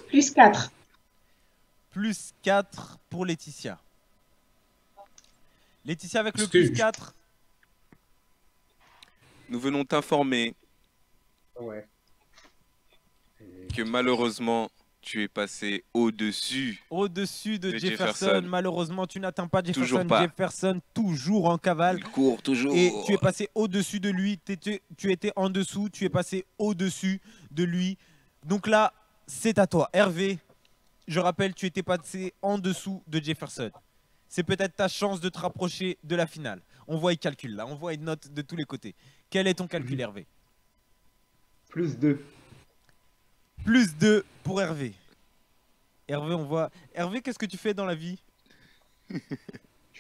Plus 4. Plus 4 pour Laetitia. Laetitia avec le plus 4. Nous venons t'informer que malheureusement, tu es passé au-dessus. Au-dessus de Jefferson. Malheureusement, tu n'atteins pas Jefferson. Toujours pas. Jefferson, toujours en cavale. Il court toujours. Et tu es passé au-dessus de lui. Tu étais en dessous. Tu es passé au-dessus de lui. Donc là, c'est à toi. Hervé, je rappelle, tu étais passé en dessous de Jefferson. C'est peut-être ta chance de te rapprocher de la finale. On voit, il calcule là, on voit une note de tous les côtés. Quel est ton calcul, Hervé? Plus 2. Plus 2 pour Hervé. Hervé, on voit. Hervé, qu'est-ce que tu fais dans la vie? Je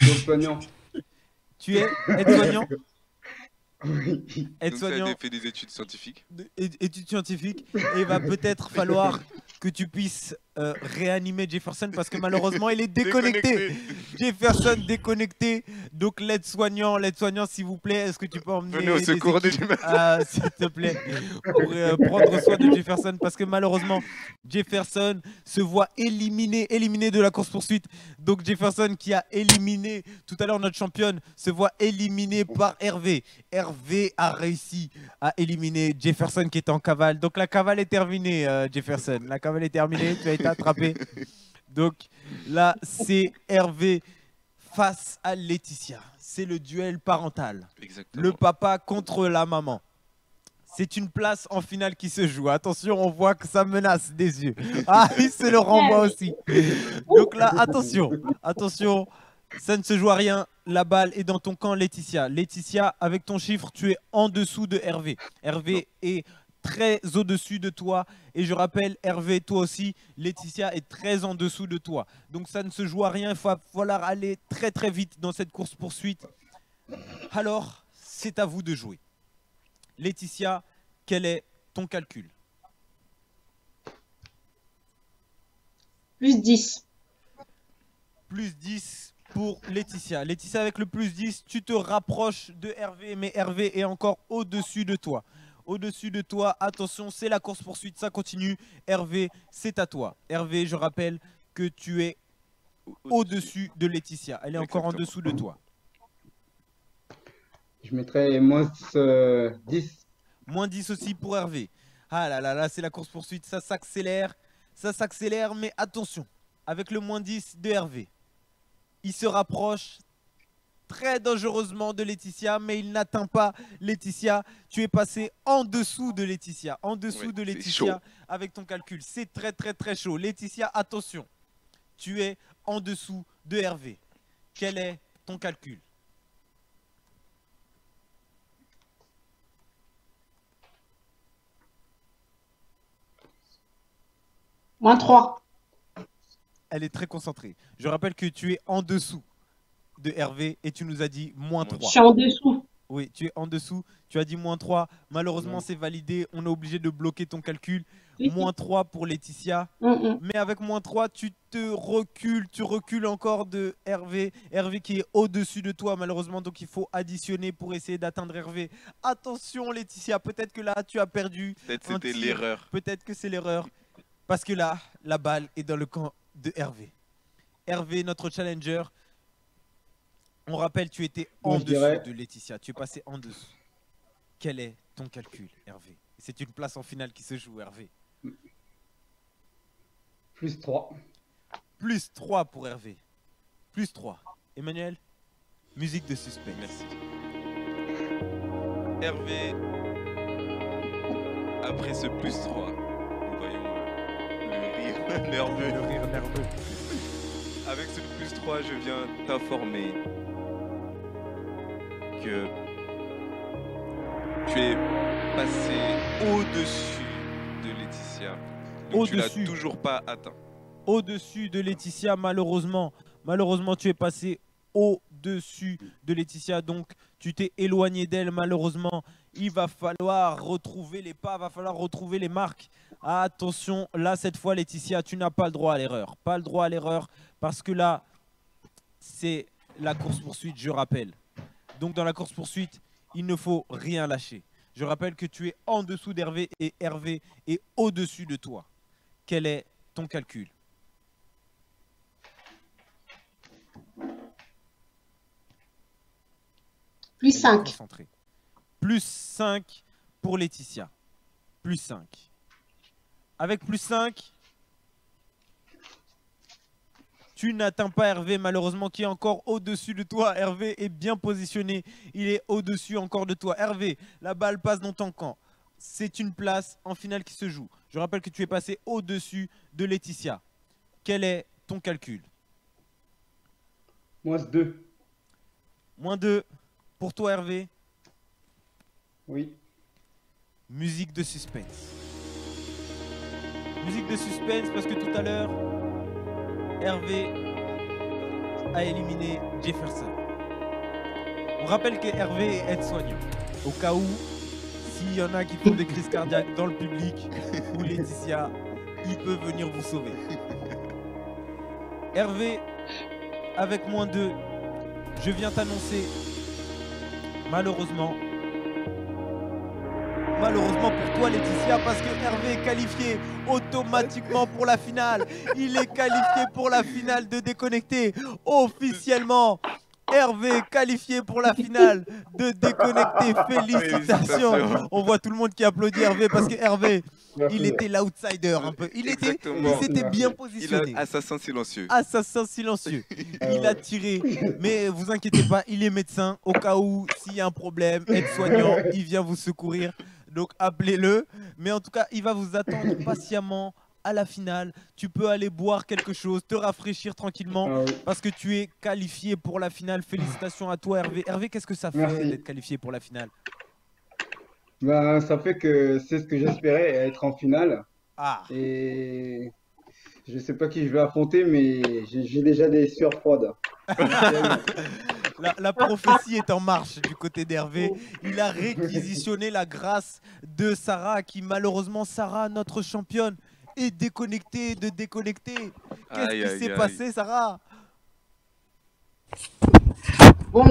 suis soignant. Tu es aide-soignant? Donc Aide-soignant, ça a fait des études scientifiques. études scientifiques, et il va peut-être falloir que tu puisses réanimer Jefferson parce que malheureusement il est déconnecté. Jefferson déconnecté. Donc l'aide-soignant, s'il vous plaît, est-ce que tu peux emmener Venez au secours de s'il te plaît, pour prendre soin de Jefferson parce que malheureusement Jefferson se voit éliminé de la course-poursuite. Donc Jefferson qui a éliminé tout à l'heure notre championne se voit éliminé par Hervé. Hervé a réussi à éliminer Jefferson qui était en cavale. Donc la cavale est terminée, Jefferson. La cavale est terminée, tu as été attrapé. Donc là, c'est Hervé face à Laetitia. C'est le duel parental. Exactement. Le papa contre la maman. C'est une place en finale qui se joue. Attention, on voit que ça menace des yeux. Ah, il se le renvoie aussi. Donc là, attention, attention. Ça ne se joue à rien. La balle est dans ton camp, Laetitia. Laetitia, avec ton chiffre, tu es en dessous de Hervé. Hervé est très au-dessus de toi. Et je rappelle, Hervé, toi aussi, Laetitia est très en dessous de toi. Donc ça ne se joue à rien. Il va falloir aller très très vite dans cette course-poursuite. Alors, c'est à vous de jouer. Laetitia, quel est ton calcul? Plus 10. Plus 10 pour Laetitia. Laetitia, avec le plus 10, tu te rapproches de Hervé, mais Hervé est encore au-dessus de toi. Au-dessus de toi, attention, c'est la course-poursuite, ça continue. Hervé, c'est à toi. Hervé, je rappelle que tu es au-dessus de Laetitia. Elle est encore en dessous de toi. Je mettrais moins 10. Moins 10 aussi pour Hervé. Ah là là là, c'est la course-poursuite, ça s'accélère, mais attention, avec le moins 10 de Hervé. Il se rapproche très dangereusement de Laetitia, mais il n'atteint pas Laetitia. Tu es passé en dessous de Laetitia. En dessous de Laetitia avec ton calcul. C'est très très très chaud. Laetitia, attention. Tu es en dessous de Hervé. Quel est ton calcul? Moins 3. Elle est très concentrée. Je rappelle que tu es en dessous de Hervé et tu nous as dit moins 3. Je suis en dessous. Oui, tu es en dessous. Tu as dit moins 3. Malheureusement, c'est validé. On est obligé de bloquer ton calcul. Moins 3 pour Laetitia. Mais avec moins 3, tu recules encore de Hervé. Hervé qui est au-dessus de toi, malheureusement. Donc, il faut additionner pour essayer d'atteindre Hervé. Attention, Laetitia. Peut-être que là, tu as perdu. Peut-être c'était l'erreur. Peut-être que c'est l'erreur. Parce que là, la balle est dans le camp de Hervé. Hervé, notre challenger. On rappelle, tu étais en dessous de Laetitia. Tu es passé en dessous. Quel est ton calcul, Hervé? C'est une place en finale qui se joue, Hervé. Plus 3. Plus 3 pour Hervé. Plus 3. Emmanuel, musique de suspense. Merci. Hervé, après ce plus 3, nous voyons le rire nerveux. Le rire nerveux. Avec ce plus 3, je viens t'informer que tu es passé au-dessus de Laetitia. Donc tu l'as toujours pas atteint. Au-dessus de Laetitia, malheureusement. Malheureusement, tu es passé au-dessus de Laetitia. Donc, tu t'es éloigné d'elle, malheureusement. Il va falloir retrouver les pas, va falloir retrouver les marques. Attention, là, cette fois, Laetitia, tu n'as pas le droit à l'erreur. Pas le droit à l'erreur, parce que là, c'est la course-poursuite, je rappelle. Donc, dans la course-poursuite, il ne faut rien lâcher. Je rappelle que tu es en dessous d'Hervé et Hervé est au-dessus de toi. Quel est ton calcul? Plus 5. Plus 5 pour Laetitia. Plus 5. Avec plus 5, tu n'atteins pas Hervé, malheureusement, qui est encore au-dessus de toi. Hervé est bien positionné. Il est au-dessus encore de toi. Hervé, la balle passe dans ton camp. C'est une place en finale qui se joue. Je rappelle que tu es passé au-dessus de Laetitia. quel est ton calcul? -2. -2 pour toi, Hervé? Oui. Musique de suspense. Musique de suspense parce que tout à l'heure, Hervé a éliminé Jefferson. On rappelle que Hervé est aide-soignant. Au cas où, s'il y en a qui font des crises cardiaques dans le public, ou Laetitia, il peut venir vous sauver. Hervé, avec -2, je viens t'annoncer, malheureusement pour toi Laetitia, parce que Hervé est qualifié automatiquement pour la finale. Il est qualifié pour la finale de Déconnecté. Officiellement, Hervé est qualifié pour la finale de Déconnecté. Félicitations. On voit tout le monde qui applaudit Hervé parce que Hervé, il était l'outsider un peu. Il s'était bien positionné. Assassin silencieux. Assassin silencieux. Il a tiré. Mais vous inquiétez pas, il est médecin. Au cas où, s'il y a un problème, aide-soignant, il vient vous secourir. Donc appelez-le. Mais en tout cas, il va vous attendre patiemment à la finale. Tu peux aller boire quelque chose, te rafraîchir tranquillement parce que tu es qualifié pour la finale. Félicitations à toi, Hervé. Hervé, qu'est-ce que ça fait d'être qualifié pour la finale? Ben, ça fait que c'est ce que j'espérais, être en finale. Ah. Et je sais pas qui je vais affronter, mais j'ai déjà des sueurs froides. La prophétie est en marche du côté d'Hervé. Il a réquisitionné la grâce de Sarah, qui malheureusement, Sarah, notre championne, est déconnectée de Déconnecté. Qu'est-ce qui s'est passé, Sarah? Bon,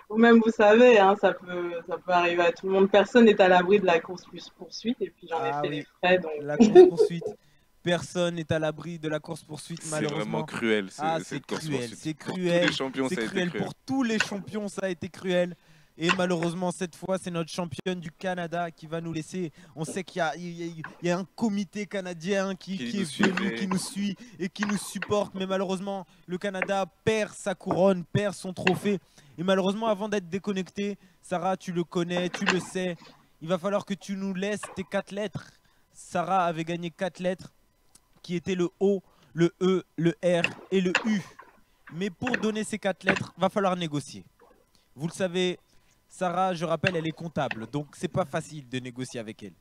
vous-même vous savez, hein, ça peut arriver à tout le monde. Personne n'est à l'abri de la course-poursuite, et puis j'en ai fait les frais. Donc... La course-poursuite. Personne n'est à l'abri de la course-poursuite, malheureusement. C'est vraiment cruel, cette course-poursuite. C'est cruel. Pour tous les champions, ça a été cruel. Et malheureusement, cette fois, c'est notre championne du Canada qui va nous laisser. On sait qu'il y a un comité canadien qui est venu, qui nous suit et qui nous supporte. Mais malheureusement, le Canada perd sa couronne, perd son trophée. Et malheureusement, avant d'être déconnecté, Sarah, tu le connais, tu le sais. Il va falloir que tu nous laisses tes 4 lettres. Sarah avait gagné 4 lettres qui étaient le O, le E, le R et le U. Mais pour donner ces 4 lettres, va falloir négocier. Vous le savez, Sarah, je rappelle, elle est comptable, donc c'est pas facile de négocier avec elle.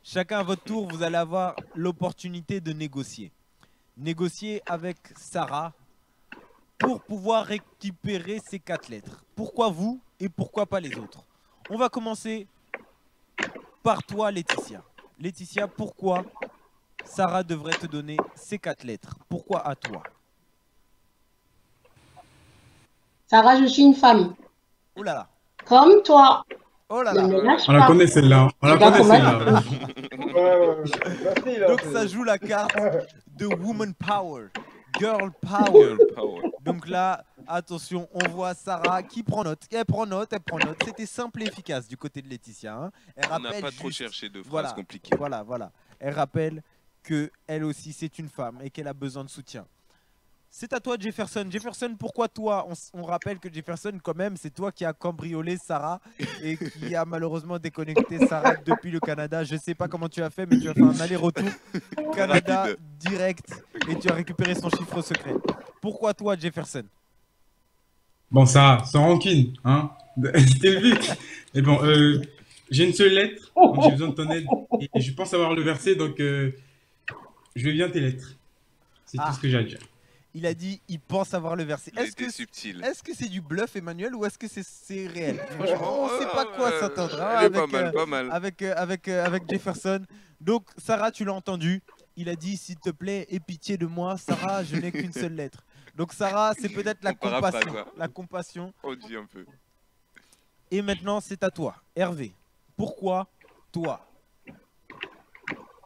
Chacun à votre tour, vous allez avoir l'opportunité de négocier. Négocier avec Sarah pour pouvoir récupérer ces 4 lettres. Pourquoi vous et pourquoi pas les autres? On va commencer par toi, Laetitia. Laetitia, pourquoi Sarah devrait te donner ces 4 lettres? Pourquoi à toi? Sarah, je suis une femme. Oh là là. Comme toi. Oh là là. On la connaît celle-là. On la connaît celle-là. Donc ça joue la carte de Woman Power. Girl Power. Donc là, attention, on voit Sarah qui prend note. Elle prend note. C'était simple et efficace du côté de Laetitia. Hein. On n'a pas trop cherché de phrases compliquées. Voilà. Elle rappelle qu'elle aussi, c'est une femme et qu'elle a besoin de soutien. C'est à toi, Jefferson. Jefferson, pourquoi toi? On rappelle que Jefferson, quand même, c'est toi qui as cambriolé Sarah et qui a malheureusement déconnecté Sarah depuis le Canada. Je ne sais pas comment tu as fait, mais tu as fait un aller-retour Canada direct et tu as récupéré son chiffre secret. Pourquoi toi, Jefferson? Bon, Sarah, sans rancune, hein. C'était le but. Et bon, j'ai une seule lettre, donc j'ai besoin de ton aide. Et je pense avoir le versé, donc je veux bien tes lettres. C'est tout ce que j'ai à dire. Il a dit, il pense avoir le verset. Subtil. Est-ce que c'est du bluff, Emmanuel, ou est-ce que c'est réel? Franchement, on ne sait pas quoi s'attendre pas mal. Avec Jefferson. Donc, Sarah, tu l'as entendu. Il a dit, s'il te plaît, aie pitié de moi. Sarah, je n'ai qu'une seule lettre. Donc, Sarah, c'est peut-être la compassion. La compassion. On dit un peu. Et maintenant, c'est à toi. Hervé, pourquoi toi?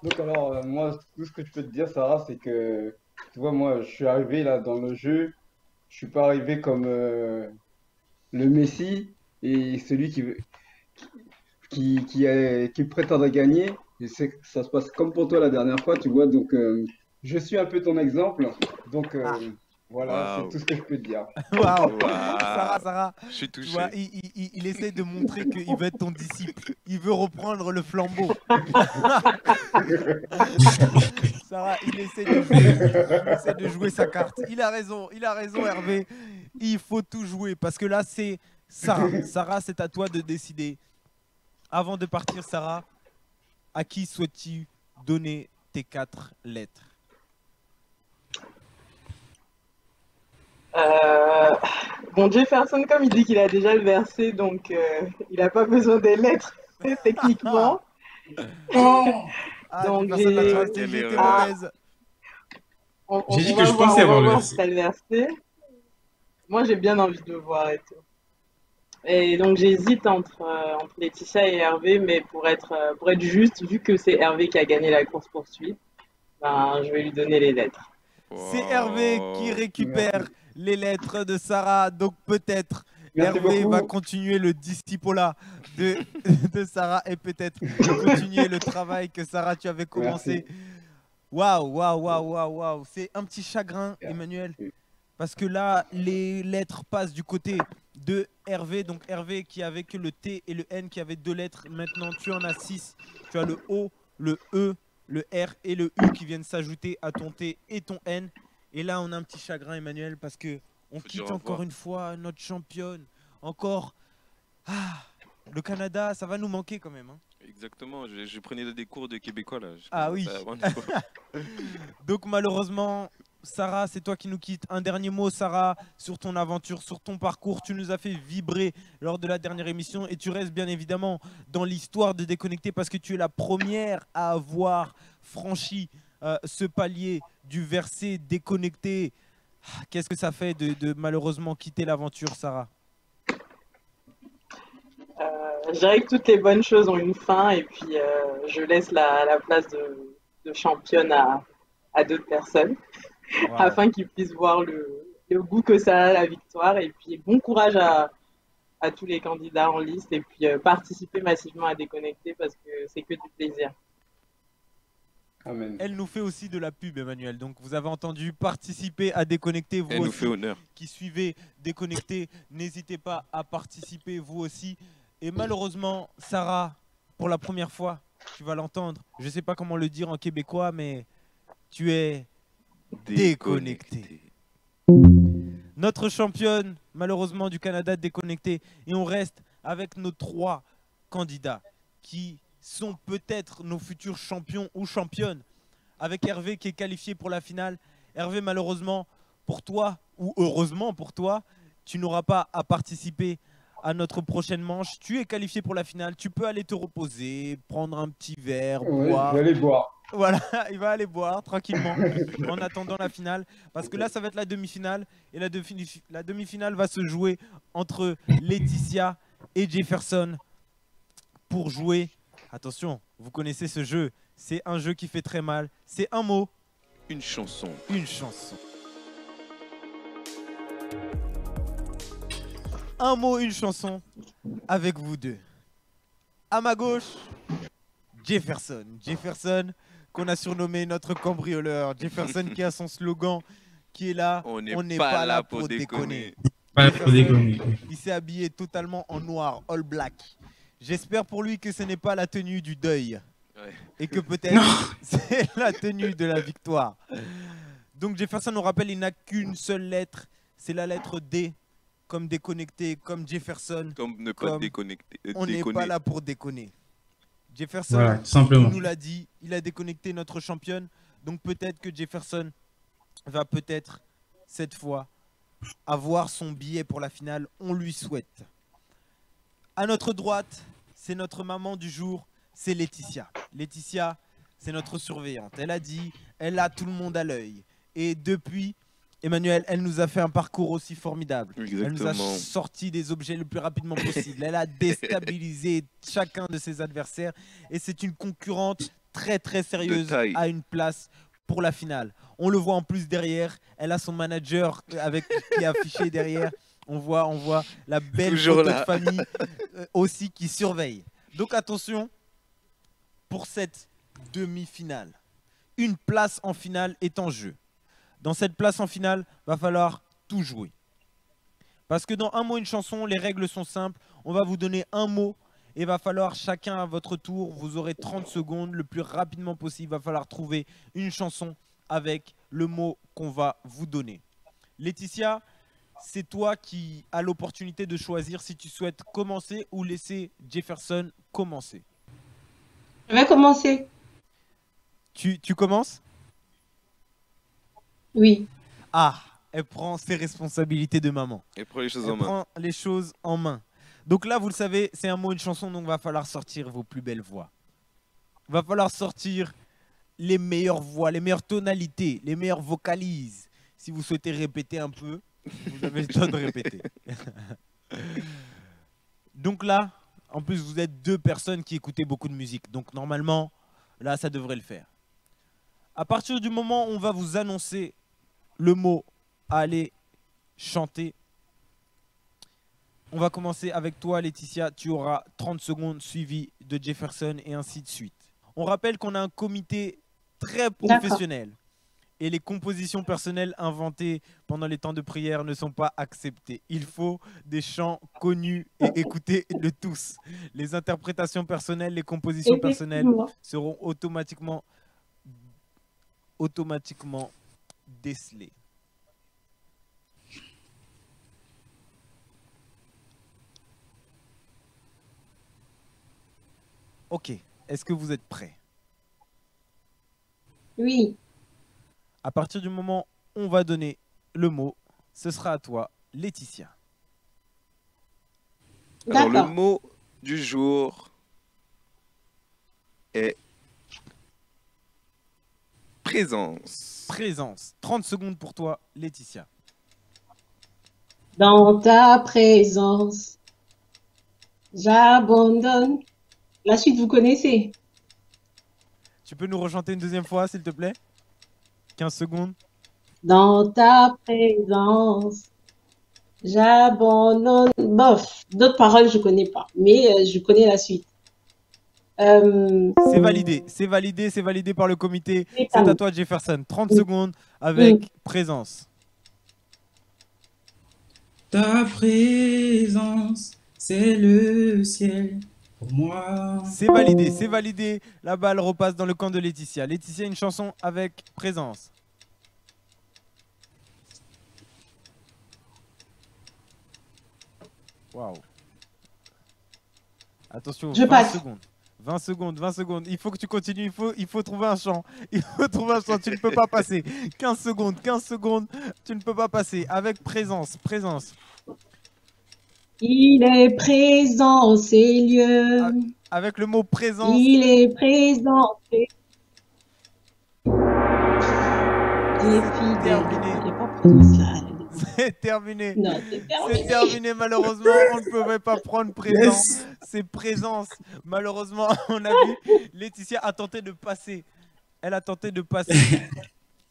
Donc alors, moi, tout ce que je peux te dire, Sarah, c'est que tu vois, moi, je suis arrivé là dans le jeu, je suis pas arrivé comme le Messi et celui qui prétend à gagner. Et ça se passe comme pour toi la dernière fois, tu vois. Donc, je suis un peu ton exemple. Donc, Voilà, c'est tout ce que je peux te dire. Waouh. Sarah, je suis tu touché. vois, il essaie de montrer qu'il veut être ton disciple. Il veut reprendre le flambeau. Sarah, il essaie de jouer sa carte. Il a raison, Hervé. Il faut tout jouer parce que là, c'est Sarah. Sarah, c'est à toi de décider. Avant de partir, Sarah, à qui souhaites-tu donner tes 4 lettres? Bon, Jefferson, comme il dit qu'il a déjà le verset, donc il n'a pas besoin des lettres techniquement. Donc j'ai mauvaise. J'ai dit que je pensais avoir le verset. Moi, j'ai bien envie de le voir et tout. Et donc, j'hésite entre Laetitia et Hervé, mais pour être juste, vu que c'est Hervé qui a gagné la course-poursuite, ben, je vais lui donner les lettres. C'est Hervé qui récupère les lettres de Sarah. Donc peut-être Hervé va continuer le discipola de Sarah et peut-être continuer le travail que Sarah tu avais commencé. Waouh. C'est un petit chagrin, Emmanuel. Parce que là, les lettres passent du côté de Hervé. Donc Hervé qui avait que le T et le N qui avait 2 lettres. Maintenant, tu en as 6. Tu as le O, le E, le R et le U qui viennent s'ajouter à ton T et ton N. Et là, on a un petit chagrin, Emmanuel, parce que on quitte encore une fois notre championne. Encore. Le Canada, ça va nous manquer quand même. Hein. Exactement, je prenais des cours de québécois là. Oui. Donc malheureusement, Sarah, c'est toi qui nous quittes. Un dernier mot, Sarah, sur ton aventure, sur ton parcours. Tu nous as fait vibrer lors de la dernière émission et tu restes bien évidemment dans l'histoire de Déconnecté parce que tu es la première à avoir franchi ce palier du verset Déconnecté. Qu'est-ce que ça fait de malheureusement quitter l'aventure, Sarah? Je dirais que toutes les bonnes choses ont une fin et puis je laisse la place de championne à d'autres personnes afin qu'ils puissent voir le goût que ça a la victoire. Et puis bon courage à tous les candidats en liste et puis participer massivement à Déconnecter parce que c'est que du plaisir. Amen. Elle nous fait aussi de la pub, Emmanuel. Donc vous avez entendu, participer à Déconnecter, vous aussi, nous fait honneur. Qui suivez Déconnecter, n'hésitez pas à participer vous aussi. Et malheureusement, Sarah, pour la première fois, tu vas l'entendre. Je ne sais pas comment le dire en québécois, mais tu es déconnectée. Notre championne, malheureusement, du Canada déconnectée. Et on reste avec nos 3 candidats qui sont peut-être nos futurs champions ou championnes. Avec Hervé qui est qualifié pour la finale. Hervé, malheureusement, pour toi, ou heureusement pour toi, tu n'auras pas à participer à notre prochaine manche. Tu es qualifié pour la finale. Tu peux aller te reposer, prendre un petit verre, boire. Je vais aller boire. Voilà, il va aller boire tranquillement en attendant la finale. Parce que là, ça va être la demi-finale. Et la demi-finale va se jouer entre Laetitia et Jefferson pour jouer. Attention, vous connaissez ce jeu. C'est un jeu qui fait très mal. C'est un mot. Une chanson. Une chanson. Un mot, une chanson avec vous deux. À ma gauche, Jefferson. Jefferson, qu'on a surnommé notre cambrioleur. Jefferson qui a son slogan qui est là. On n'est pas là pour déconner. Pas pour déconner. Il s'est habillé totalement en noir, all black. J'espère pour lui que ce n'est pas la tenue du deuil. Ouais. Et que peut-être c'est la tenue de la victoire. Donc Jefferson nous rappelle, il n'a qu'une seule lettre. C'est la lettre D. Comme déconnecté, comme Jefferson. Comme ne pas déconnecter. On n'est pas là pour déconner. Jefferson, voilà, simplement. il nous l'a dit, il a déconnecté notre championne. Donc peut-être que Jefferson va peut-être, cette fois, avoir son billet pour la finale. On lui souhaite. À notre droite, c'est notre maman du jour, c'est Laetitia. Laetitia, c'est notre surveillante. Elle a dit, elle a tout le monde à l'œil. Et depuis... Emmanuel, elle nous a fait un parcours aussi formidable. Exactement. Elle nous a sorti des objets le plus rapidement possible. Elle a déstabilisé chacun de ses adversaires. Et c'est une concurrente très très sérieuse à une place pour la finale. On le voit en plus derrière. Elle a son manager qui est affiché derrière. On voit la belle photo de famille aussi qui surveille. Donc attention pour cette demi-finale. Une place en finale est en jeu. Dans cette place en finale, va falloir tout jouer. Parce que dans un mot, une chanson, les règles sont simples. On va vous donner un mot et va falloir chacun à votre tour, vous aurez 30 secondes, le plus rapidement possible. Va falloir trouver une chanson avec le mot qu'on va vous donner. Laetitia, c'est toi qui as l'opportunité de choisir si tu souhaites commencer ou laisser Jefferson commencer. Je vais commencer. Tu commences? Oui. Ah, elle prend ses responsabilités de maman. Elle prend les choses Elle en main. prend les choses en main. Donc là, vous le savez, c'est un mot, une chanson, donc va falloir sortir vos plus belles voix. Va falloir sortir les meilleures voix, les meilleures tonalités, les meilleures vocalises. Si vous souhaitez répéter un peu, vous avez le temps de répéter. Donc là, en plus, vous êtes deux personnes qui écoutez beaucoup de musique. Donc normalement, là, ça devrait le faire. À partir du moment où on va vous annoncer le mot à aller chanter, on va commencer avec toi, Laetitia. Tu auras 30 secondes suivi de Jefferson et ainsi de suite. On rappelle qu'on a un comité très professionnel. Et les compositions personnelles inventées pendant les temps de prière ne sont pas acceptées. Il faut des chants connus et écoutés de tous. Les interprétations personnelles, les compositions personnelles seront automatiquement décelées. Ok, est-ce que vous êtes prêts? Oui. À partir du moment où on va donner le mot, ce sera à toi, Laetitia. Alors, le mot du jour est présence. Présence. 30 secondes pour toi, Laetitia. Dans ta présence, j'abandonne. La suite, vous connaissez. Tu peux nous rechanter une deuxième fois, s'il te plaît? 15 secondes. Dans ta présence, j'abandonne. Bof, d'autres paroles, je connais pas, mais je connais la suite. C'est validé, c'est validé, c'est validé par le comité. C'est à toi, Jefferson. 30 secondes avec présence. Ta présence, c'est le ciel pour moi. C'est validé, c'est validé. La balle repasse dans le camp de Laetitia. Laetitia, une chanson avec présence. Waouh. Attention, je 20 passe. secondes. 20 secondes, 20 secondes. Il faut que tu continues, il faut trouver un chant. Il faut trouver un chant, tu ne peux pas passer. 15 secondes, 15 secondes, tu ne peux pas passer. Avec présence, présence. Il est présent en ces lieux. Avec le mot présence. Il est présent. Il est fidèle. Il n'est pas présent là. C'est terminé. Non, c'est terminé. C'est terminé, malheureusement. On ne pouvait pas prendre présence. Yes. C'est présence. Malheureusement, on a vu. Laetitia a tenté de passer. Elle a tenté de passer.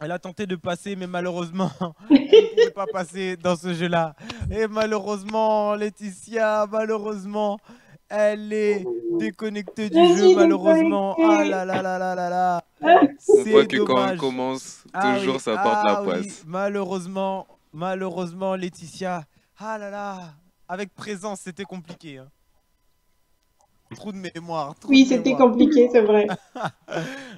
Elle a tenté de passer, mais malheureusement, elle ne pouvait pas passer dans ce jeu-là. Et malheureusement, Laetitia, malheureusement, elle est déconnectée du jeu, malheureusement. Ah là là là là là là. On voit que quand on commence, toujours ça porte la poisse. Oui. Malheureusement, Laetitia. Ah là là. Avec présence, c'était compliqué. Hein. Trou de mémoire. Oui, c'était compliqué, c'est vrai.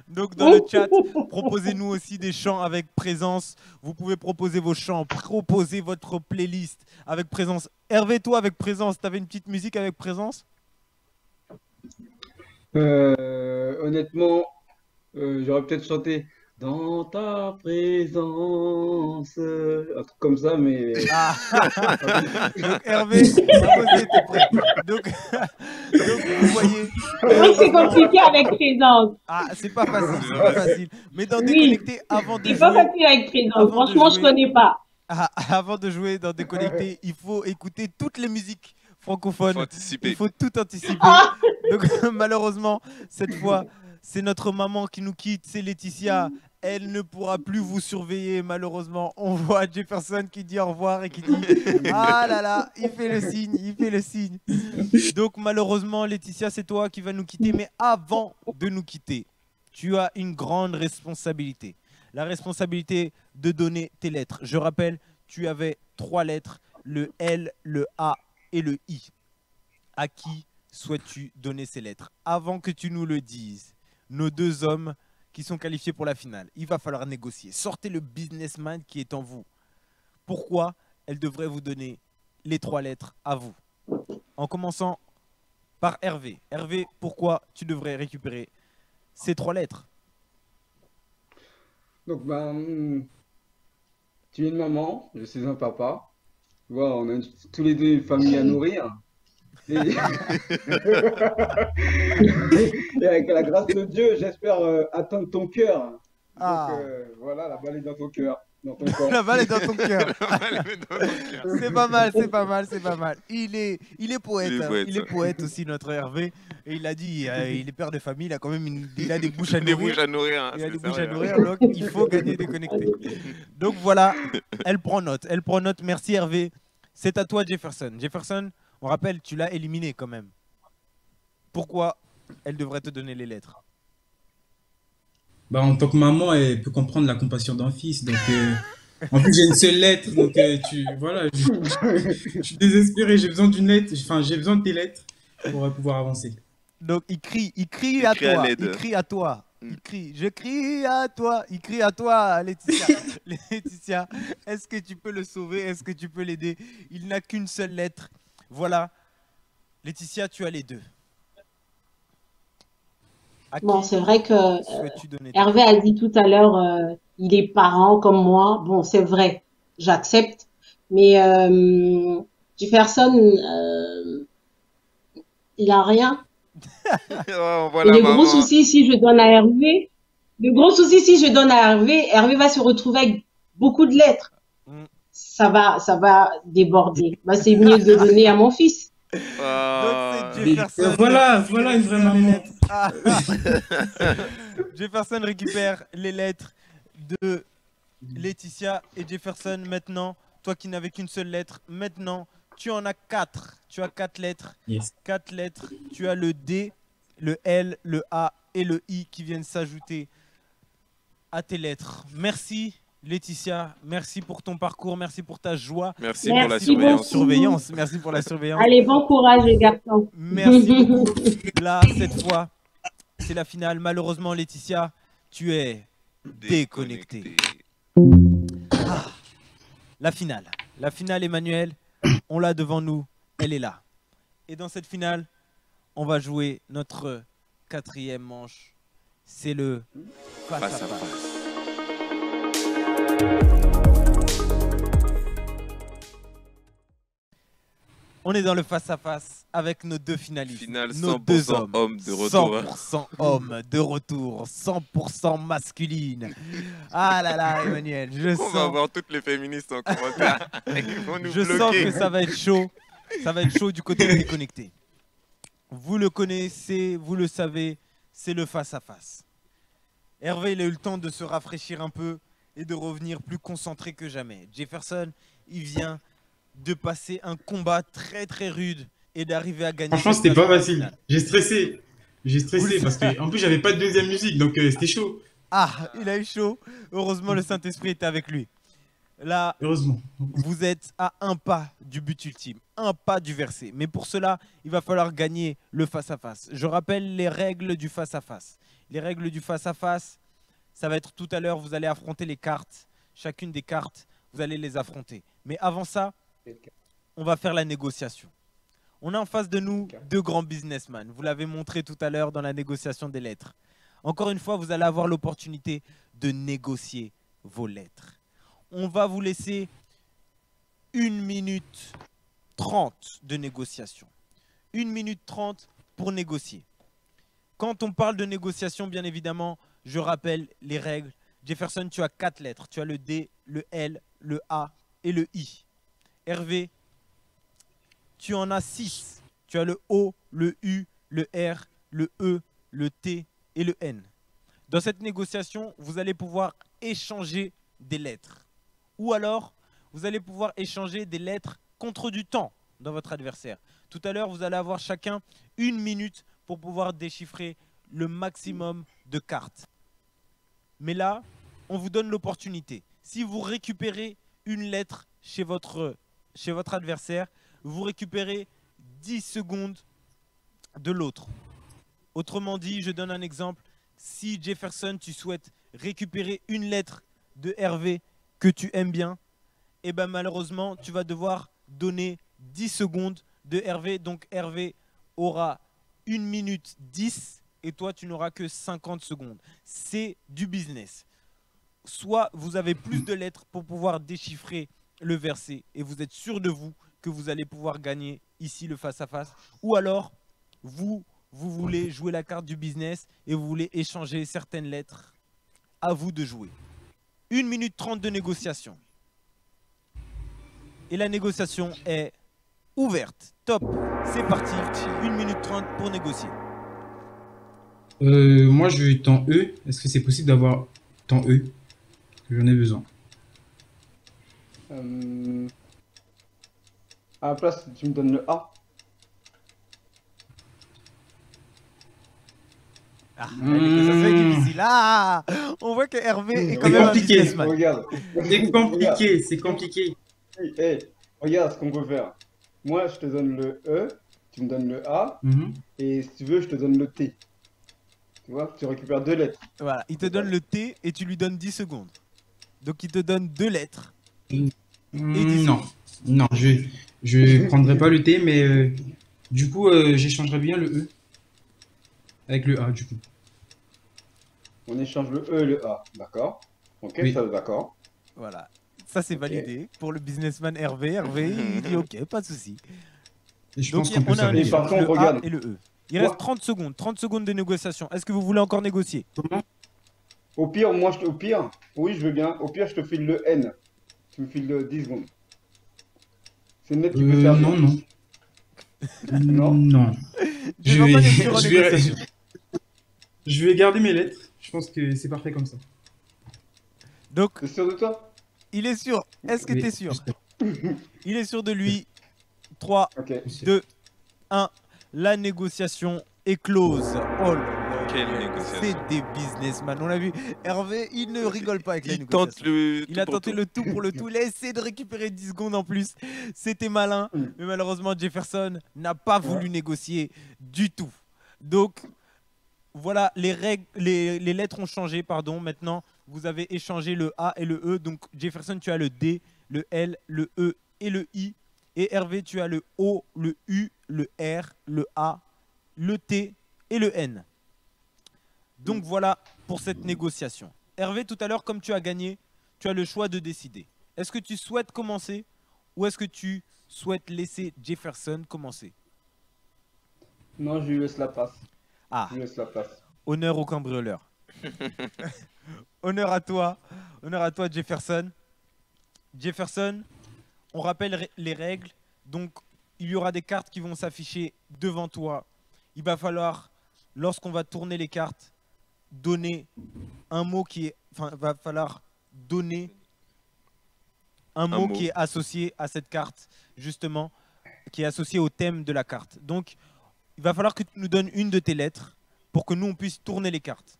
Donc, dans le chat, proposez-nous aussi des chants avec présence. Vous pouvez proposer vos chants, proposer votre playlist avec présence. Hervé, toi, avec présence, tu avais une petite musique avec présence? Honnêtement, j'aurais peut-être chanté dans ta présence, un truc comme ça, mais. Ah. Donc Hervé, était prêt. Donc vous voyez. Oui, c'est compliqué avec présence. Ah, c'est pas facile, c'est pas facile. Mais dans Déconnecté, avant de jouer. C'est pas facile avec présence. Franchement, je connais pas. Avant de jouer dans Déconnecté, il faut écouter toutes les musiques francophones. Il faut tout anticiper. Ah. Donc malheureusement, cette fois. C'est notre maman qui nous quitte, c'est Laetitia. Elle ne pourra plus vous surveiller, malheureusement. On voit Jefferson qui dit au revoir et qui dit « Ah là là, il fait le signe, il fait le signe. » Donc malheureusement, Laetitia, c'est toi qui vas nous quitter. Mais avant de nous quitter, tu as une grande responsabilité. la responsabilité de donner tes lettres. Je rappelle, tu avais 3 lettres, le L, le A et le I. À qui souhaites-tu donner ces lettres? Avant que tu nous le dises, nos 2 hommes qui sont qualifiés pour la finale, il va falloir négocier. Sortez le businessman qui est en vous. Pourquoi elle devrait vous donner les 3 lettres à vous? En commençant par Hervé. Hervé, pourquoi tu devrais récupérer ces 3 lettres? Donc, tu es une maman, je suis un papa. Tu vois, on a tous les deux une famille à nourrir. Et, et avec la grâce de Dieu, j'espère atteindre ton cœur. Ah. Donc, voilà, la balle est dans ton cœur. Dans ton corps. La balle est dans ton cœur. C'est pas mal, c'est pas mal, c'est pas mal. Il est poète, il est poète aussi, notre Hervé. Et il a dit, il est père de famille, il a quand même il a des bouches à nourrir. Des bouches à nourrir, hein, il a des c'est bouches à sérieux. nourrir, donc il faut gagner déconnecté. Donc voilà, elle prend note. Elle prend note. Merci Hervé. C'est à toi Jefferson. Jefferson, on rappelle, tu l'as éliminé quand même. Pourquoi elle devrait te donner les lettres? Bah, en tant que maman, elle peut comprendre la compassion d'un fils. Donc, en plus, j'ai une seule lettre. Donc, voilà, je suis désespéré. J'ai besoin d'une lettre. Enfin, j'ai besoin de tes lettres pour pouvoir avancer. Donc, il crie à toi. l'aide. Il crie à toi. Il crie, je crie à toi. Il crie à toi, Laetitia. Laetitia, est-ce que tu peux le sauver? Est-ce que tu peux l'aider? Il n'a qu'une seule lettre. Voilà. Laetitia, tu as les 2. Bon, c'est vrai que souhaites-tu donner Hervé a dit tout à l'heure, il est parent comme moi. Bon, c'est vrai, j'accepte. Mais Jefferson, il a rien. Oh, Et voilà, le maman. gros souci, si je donne à Hervé, Hervé va se retrouver avec beaucoup de lettres. Ça va déborder. Bah, c'est mieux de donner à mon fils. Donc c'est Jefferson. Voilà une vraie maman. Ah. Jefferson récupère les lettres de Laetitia et Jefferson maintenant, toi qui n'avais qu'une seule lettre, maintenant tu en as 4. Tu as 4 lettres. Yes. 4 lettres. Tu as le D, le L, le A et le I qui viennent s'ajouter à tes lettres. Merci Laetitia, merci pour ton parcours, merci pour ta joie. Merci pour la surveillance. Merci pour la surveillance. Allez, bon courage les garçons. Merci beaucoup. Là, cette fois, c'est la finale. Malheureusement, Laetitia, tu es déconnectée. Ah, la finale. La finale, Emmanuel, on l'a devant nous. Elle est là. Et dans cette finale, on va jouer notre 4e manche. C'est le face à face. On est dans le face-à-face avec nos 2 finalistes. Finale 100% nos 2 hommes. Hommes de retour. 100% hommes de retour. 100% masculine. Ah là là, Emmanuel, On va avoir toutes les féministes en commentaire. Ils vont nous je bloquer. sens que ça va être chaud. Ça va être chaud du côté des déconnectés. Vous le connaissez, vous le savez, c'est le face-à-face. Hervé, il a eu le temps de se rafraîchir un peu et de revenir plus concentré que jamais. Jefferson, il vient de passer un combat très très rude et d'arriver à gagner. Franchement, c'était pas facile. J'ai stressé. Parce que en plus, j'avais pas de deuxième musique, donc c'était chaud. Ah, il a eu chaud. Heureusement, le Saint-Esprit était avec lui. Là, heureusement, vous êtes à un pas du but ultime, un pas du verset. Mais pour cela, il va falloir gagner le face-à-face. Je rappelle les règles du face-à-face. Les règles du face-à-face, ça va être tout à l'heure, vous allez affronter les cartes. Chacune des cartes, vous allez les affronter. Mais avant ça, on va faire la négociation. On a en face de nous 2 grands businessmen. Vous l'avez montré tout à l'heure dans la négociation des lettres. Encore une fois, vous allez avoir l'opportunité de négocier vos lettres. On va vous laisser 1 minute 30 de négociation. 1 minute 30 pour négocier. Quand on parle de négociation, bien évidemment, je rappelle les règles. Jefferson, tu as 4 lettres. Tu as le D, le L, le A et le I. Hervé, tu en as 6. Tu as le O, le U, le R, le E, le T et le N. Dans cette négociation, vous allez pouvoir échanger des lettres. Ou alors, vous allez pouvoir échanger des lettres contre du temps dans votre adversaire. Tout à l'heure, vous allez avoir chacun 1 minute pour pouvoir déchiffrer le maximum de cartes. Mais là, on vous donne l'opportunité. Si vous récupérez une lettre chez votre adversaire, vous récupérez 10 secondes de l'autre. Autrement dit, je donne un exemple. Si Jefferson, tu souhaites récupérer une lettre de Hervé que tu aimes bien, et ben malheureusement, tu vas devoir donner 10 secondes de Hervé. Donc Hervé aura 1 minute 10 et toi, tu n'auras que 50 secondes. C'est du business. Soit vous avez plus de lettres pour pouvoir déchiffrer le verset et vous êtes sûr de vous que vous allez pouvoir gagner ici le face-à-face, ou alors vous voulez jouer la carte du business et vous voulez échanger certaines lettres. À vous de jouer. 1 minute 30 de négociation. Et la négociation est ouverte. Top. C'est parti. 1 minute 30 pour négocier. Moi, je veux temps E. Est-ce que c'est possible d'avoir temps E? J'en ai besoin. À la place, tu me donnes le A. Ah, ça c'est difficile. Ah, on voit que Hervé est quand même un businessman. Regarde. C'est compliqué, c'est compliqué. Hey, regarde ce qu'on peut faire. Moi, je te donne le E, tu me donnes le A, et si tu veux, je te donne le T. Tu vois, tu récupères 2 lettres. Voilà, il te donne le T et tu lui donnes 10 secondes. Donc il te donne 2 lettres. Non, non, je prendrai pas le T, mais du coup, j'échangerai bien le E avec le A, du coup. On échange le E et le A, d'accord? Ok, Oui. ça d'accord. Voilà, ça c'est validé pour le businessman Hervé. Hervé, il dit ok, pas de souci. Et je Donc pense qu'on peut on a un s'arrêter. échange, Par contre, le A regarde. et le E. Il reste 30 secondes, 30 secondes de négociation. Est-ce que vous voulez encore négocier? Au pire, oui, je veux bien. Au pire, je te file le N. Tu me files 10 secondes. C'est une lettre qui peut servir. Non, non. Non. Non. Je vois pas les sur en négociation. Je vais garder mes lettres. Je pense que c'est parfait comme ça. Donc, T'es sûr de toi? il est sûr. Est-ce que Oui, tu es sûr? j'espère. Il est sûr de lui. 3, Ok. 2, 1. La négociation est close. Oh là là. Quelle négociation. C'est des businessmen. On l'a vu. Hervé, il ne rigole pas avec la Il négociation. tente le. Il a tenté le tout pour le tout. Il a essayé de récupérer 10 secondes en plus. C'était malin. Mais malheureusement, Jefferson n'a pas voulu négocier du tout. Donc, voilà, les règles, les lettres ont changé. Pardon. Maintenant, vous avez échangé le A et le E. Donc, Jefferson, tu as le D, le L, le E et le I. Et Hervé, tu as le O, le U, le R, le A, le T et le N. Donc voilà pour cette négociation. Hervé, tout à l'heure, comme tu as gagné, tu as le choix de décider. Est-ce que tu souhaites commencer ou est-ce que tu souhaites laisser Jefferson commencer? Non, je lui laisse la place. Ah, Je lui laisse la place. honneur au cambrioleur. Honneur à toi, Jefferson. Jefferson, on rappelle les règles. Donc, il y aura des cartes qui vont s'afficher devant toi. Il va falloir, lorsqu'on va tourner les cartes, donner un mot qui est... Enfin, il va falloir donner un mot qui est associé à cette carte, justement, qui est associé au thème de la carte. Donc, il va falloir que tu nous donnes une de tes lettres pour que nous, on puisse tourner les cartes.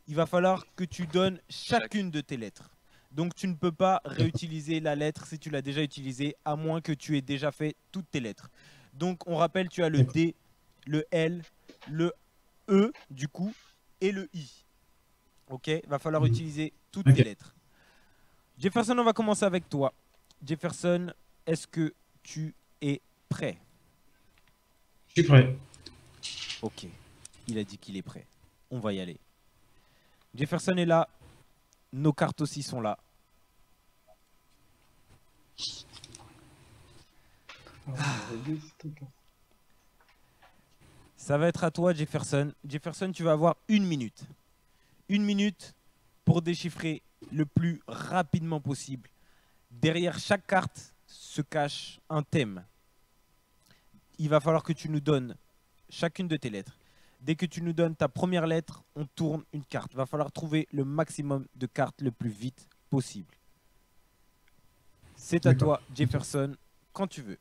Il va falloir que tu donnes chacune de tes lettres. Donc, tu ne peux pas réutiliser la lettre si tu l'as déjà utilisée, à moins que tu aies déjà fait toutes tes lettres. Donc, on rappelle, tu as le D, le L, le E, du coup, et le I. Ok, il va falloir utiliser toutes tes lettres. Jefferson, on va commencer avec toi. Jefferson, est-ce que tu es prêt? Je suis prêt. Ok, il a dit qu'il est prêt. On va y aller. Jefferson est là. Nos cartes aussi sont là. Ça va être à toi, Jefferson. Jefferson, tu vas avoir 1 minute. 1 minute pour déchiffrer le plus rapidement possible. Derrière chaque carte se cache un thème. Il va falloir que tu nous donnes chacune de tes lettres. Dès que tu nous donnes ta première lettre, on tourne une carte. Il va falloir trouver le maximum de cartes le plus vite possible. C'est à toi, Jefferson, quand tu veux.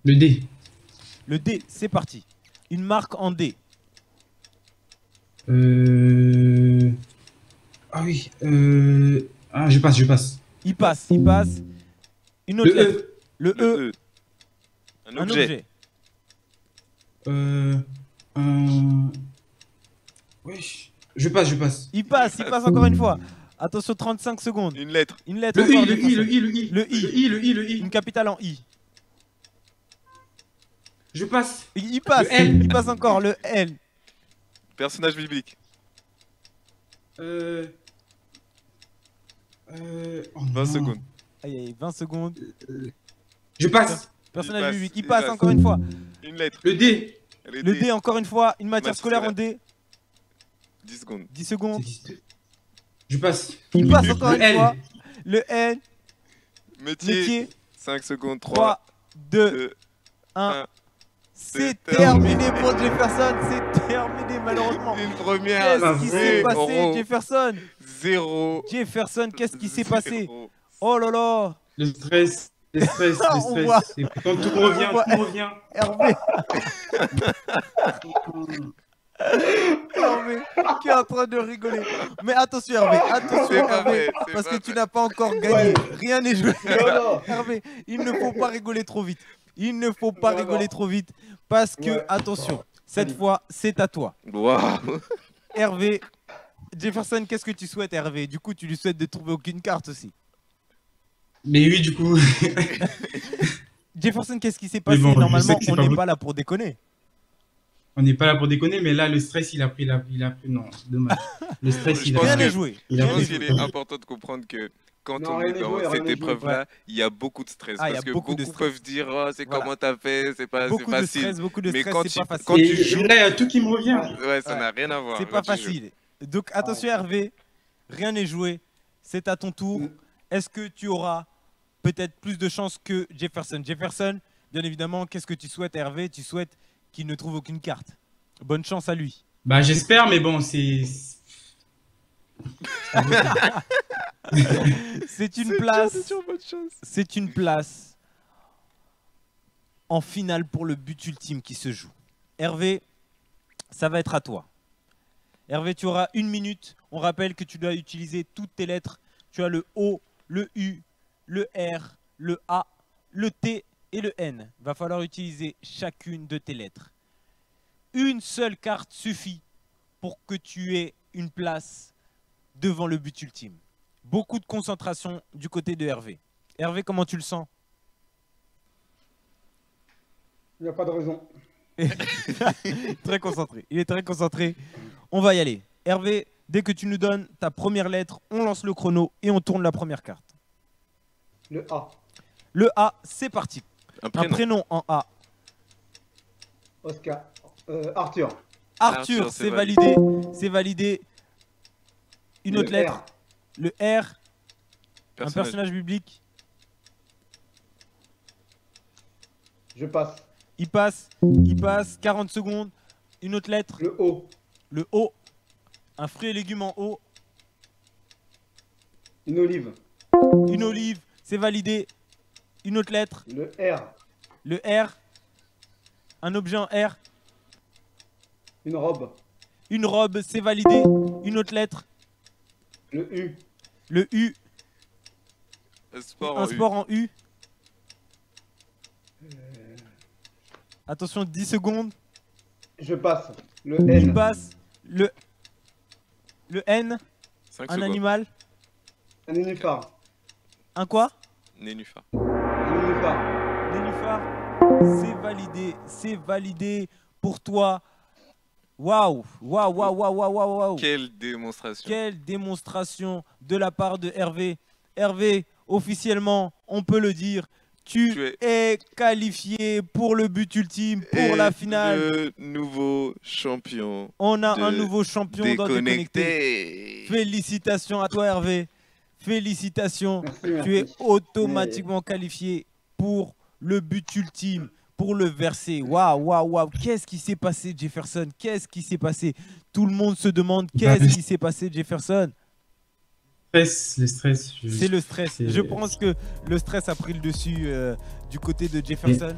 Le D. Le D, c'est parti. Une marque en D. Ah oui. Je passe. Il passe. Une autre lettre. Le E. Un objet. Wesh. Je passe. Il passe encore une fois. Attention, 35 secondes. Une lettre. Une lettre. Le encore, I. Le I. Une capitale en I. Je passe. Il passe. Le L. Il passe encore. Le L. Personnage biblique. 20 secondes. Aïe, 20 secondes. Je passe. Personnage biblique. Il passe encore une fois. Une lettre. Le D. Le D encore une fois. Une matière scolaire en D. 10 secondes. 10 secondes. Je passe. Il passe encore une fois. Le N. Métier. 5 secondes. 3, 2, 1. C'est terminé pour Jefferson. C'est terminé malheureusement. Une première. Qu'est-ce qui s'est passé, Zéro. Jefferson? 0. Jefferson, qu'est-ce qui s'est passé? Oh là là. Le stress. On voit. Et quand tout revient. Hervé. Hervé qui est en train de rigoler. Mais attention Hervé, parce que tu n'as pas encore gagné. Rien n'est joué. Hervé, il ne faut pas rigoler trop vite. Parce que, attention, cette fois, c'est à toi. Waouh. Hervé, Jefferson, qu'est-ce que tu souhaites Hervé? Du coup, tu lui souhaites de trouver aucune carte aussi. Mais oui, du coup. Jefferson, qu'est-ce qui s'est passé? Bon, normalement, on n'est pas là pour déconner. On n'est pas là pour déconner, mais là, le stress, il a pris. Non, dommage. Le stress, il a pris. Rien n'est joué. Je pense qu'il est important de comprendre que quand on est dans cette épreuve-là, il y a beaucoup de stress. Parce que beaucoup peuvent dire oh, c'est comment t'as fait, c'est pas facile. Beaucoup de stress, mais quand c'est pas facile. quand tu joues, là, il y a tout qui me revient. Ouais, ça n'a rien à voir. C'est pas facile. Donc attention Hervé, rien n'est joué. C'est à ton tour. Est-ce que tu auras peut-être plus de chance que Jefferson? Jefferson, bien évidemment, qu'est-ce que tu souhaites Hervé? Tu souhaites qu'il ne trouve aucune carte. Bonne chance à lui. Bah j'espère, mais bon, c'est... C'est une place. C'est une place en finale pour le but ultime qui se joue. Hervé, ça va être à toi. Hervé, tu auras 1 minute. On rappelle que tu dois utiliser toutes tes lettres. Tu as le O, le U, le R, le A, le T et le N. Va falloir utiliser chacune de tes lettres. Une seule carte suffit pour que tu aies une place devant le but ultime. Beaucoup de concentration du côté de Hervé. Hervé, comment tu le sens? Il n'y a pas de raison. Très concentré. Il est très concentré. On va y aller. Hervé, dès que tu nous donnes ta première lettre, on lance le chrono et on tourne la première carte. Le A. Le A, c'est parti. Un prénom en A. Oscar. Arthur. Arthur, c'est validé. C'est validé. Une autre lettre. R. Le R. Un personnage biblique. Je passe. Il passe. 40 secondes. Une autre lettre. Le O. Le O. Un fruit et légumes en O. Une olive. Une olive, c'est validé. Une autre lettre. Le R. Le R. Un objet en R. Une robe. Une robe, c'est validé. Une autre lettre. Le U. Le U. Un sport en U. Attention, 10 secondes. Je passe. Le Il N. passe. Le N. 5 Un secondes. animal. Un nénuphar. Un quoi? Nénuphar. Un nénuphar. Nénuphar. C'est validé. C'est validé pour toi. Waouh. Quelle démonstration. Quelle démonstration de la part de Hervé. Hervé, officiellement, on peut le dire, tu es qualifié pour le but ultime, pour la finale. Le nouveau champion. On a un nouveau champion dans Déconnecté. Félicitations à toi Hervé. Félicitations. Merci. Tu es automatiquement qualifié pour le but ultime, pour le verser. Waouh. Qu'est-ce qui s'est passé Jefferson? Qu'est-ce qui s'est passé? Tout le monde se demande qu'est-ce qui s'est passé Jefferson? Le stress. C'est le stress. Je pense que le stress a pris le dessus du côté de Jefferson.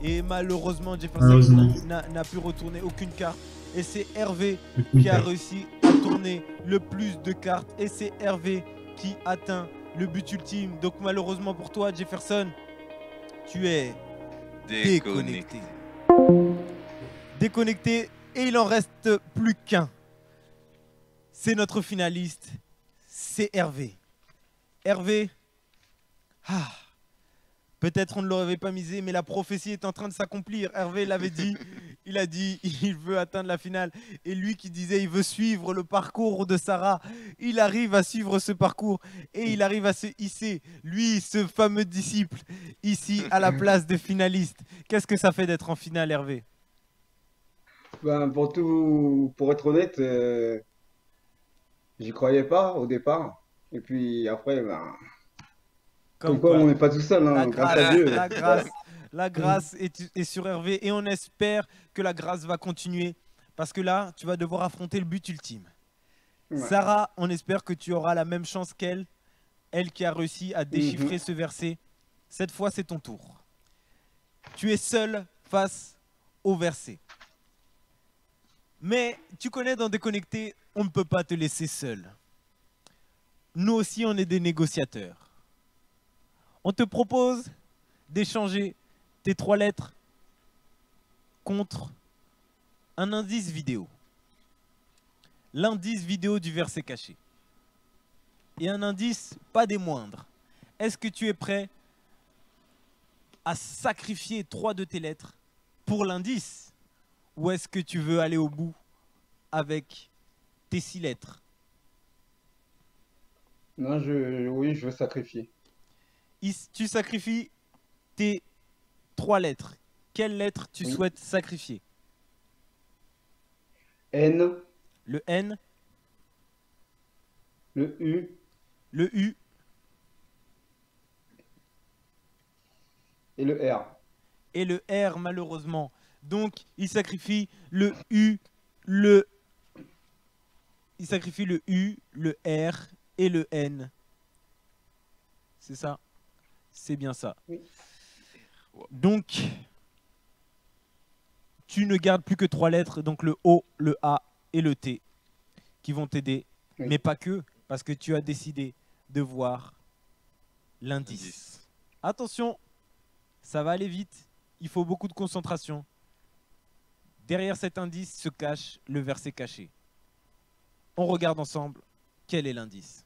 Et malheureusement, Jefferson n'a pu retourner aucune carte. Et c'est Hervé qui a réussi à tourner tourné le plus de cartes et c'est Hervé qui atteint le but ultime. Donc malheureusement pour toi, Jefferson, tu es déconnecté. Déconnecté et il en reste plus qu'un. C'est notre finaliste, c'est Hervé. Hervé, peut-être on ne l'aurait pas misé, mais la prophétie est en train de s'accomplir. Hervé l'avait dit, il a dit il veut atteindre la finale. Et lui qui disait il veut suivre le parcours de Sarah, il arrive à suivre ce parcours et il arrive à se hisser, lui, ce fameux disciple, ici à la place de finaliste. Qu'est-ce que ça fait d'être en finale, Hervé? Ben, pour être honnête, j'y croyais pas au départ. Et puis après, ben, comme quoi on n'est pas tout seul, hein, grâce à Dieu. La grâce est sur Hervé et on espère que la grâce va continuer parce que là, tu vas devoir affronter le but ultime. Ouais. Sarah, on espère que tu auras la même chance qu'elle, elle qui a réussi à déchiffrer ce verset. Cette fois, c'est ton tour. Tu es seul face au verset. Mais tu connais dans Déconnecté, on ne peut pas te laisser seul. Nous aussi, on est des négociateurs. On te propose d'échanger tes 3 lettres contre un indice vidéo. L'indice vidéo du verset caché. Et un indice pas des moindres. Est-ce que tu es prêt à sacrifier 3 de tes lettres pour l'indice? Ou est-ce que tu veux aller au bout avec tes 6 lettres? Non, oui, je veux sacrifier. Tu sacrifies tes 3 lettres. Quelle lettre tu souhaites sacrifier? N. Le N. Le U. Le U. Et le R. Et le R, malheureusement. Donc, il sacrifie le U, Il sacrifie le U, le R et le N. C'est ça? C'est bien ça. Oui. Donc, tu ne gardes plus que 3 lettres, donc le O, le A et le T, qui vont t'aider. Oui. Mais pas que, parce que tu as décidé de voir l'indice. Attention, ça va aller vite. Il faut beaucoup de concentration. Derrière cet indice se cache le verset caché. On regarde ensemble quel est l'indice.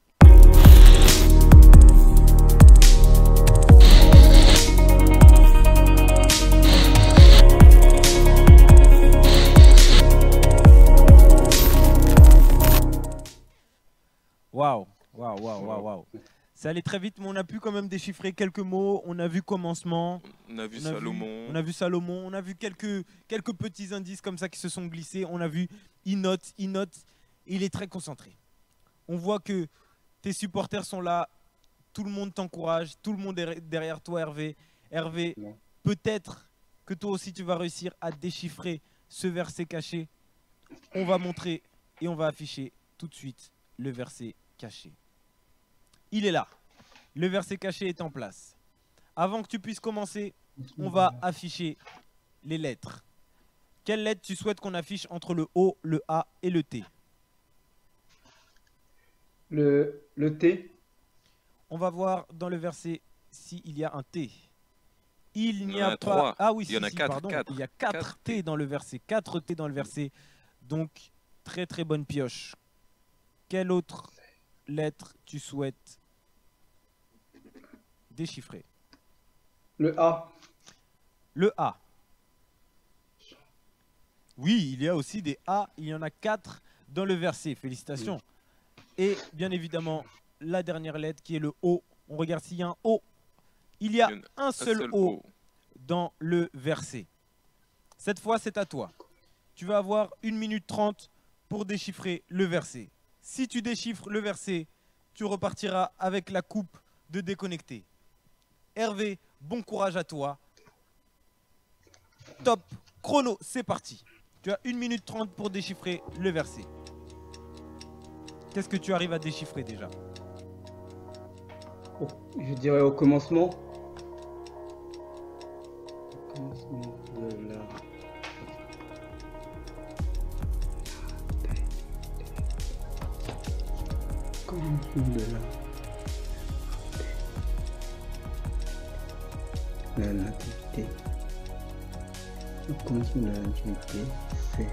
Waouh, waouh, waouh, waouh, waouh. Ça allait très vite, mais on a pu quand même déchiffrer quelques mots. On a vu commencement. On a vu Salomon. On a vu Salomon. On a vu quelques petits indices comme ça qui se sont glissés. On a vu il note. Il est très concentré. On voit que tes supporters sont là. Tout le monde t'encourage. Tout le monde est derrière toi, Hervé. Hervé, peut-être que toi aussi tu vas réussir à déchiffrer ce verset caché. On va montrer et on va afficher tout de suite le verset caché. Il est là. Le verset caché est en place. Avant que tu puisses commencer, on va afficher les lettres. Quelle lettre tu souhaites qu'on affiche entre le O, le A et le T? Le T. On va voir dans le verset s'il y a un T. Il n'y a pas... 3. Ah oui, il y en a 4, pardon. 4. Il y a 4 T dans le verset. 4 T dans le verset. Donc, très très bonne pioche. Quelle autre lettre tu souhaites déchiffrer? Le A. Le A. Oui, il y a aussi des A. Il y en a 4 dans le verset. Félicitations. Et bien évidemment, la dernière lettre qui est le O. On regarde s'il y a un O. Il y a un seul O dans le verset. Cette fois, c'est à toi. Tu vas avoir 1 minute 30 pour déchiffrer le verset. Si tu déchiffres le verset, tu repartiras avec la coupe de Déconnecté. Hervé, bon courage à toi. Top, chrono, c'est parti. Tu as 1 minute 30 pour déchiffrer le verset. Qu'est-ce que tu arrives à déchiffrer déjà? Je dirais au commencement. Au commencement de la... commencement de la nativité. Le commencement de la nativité, c'est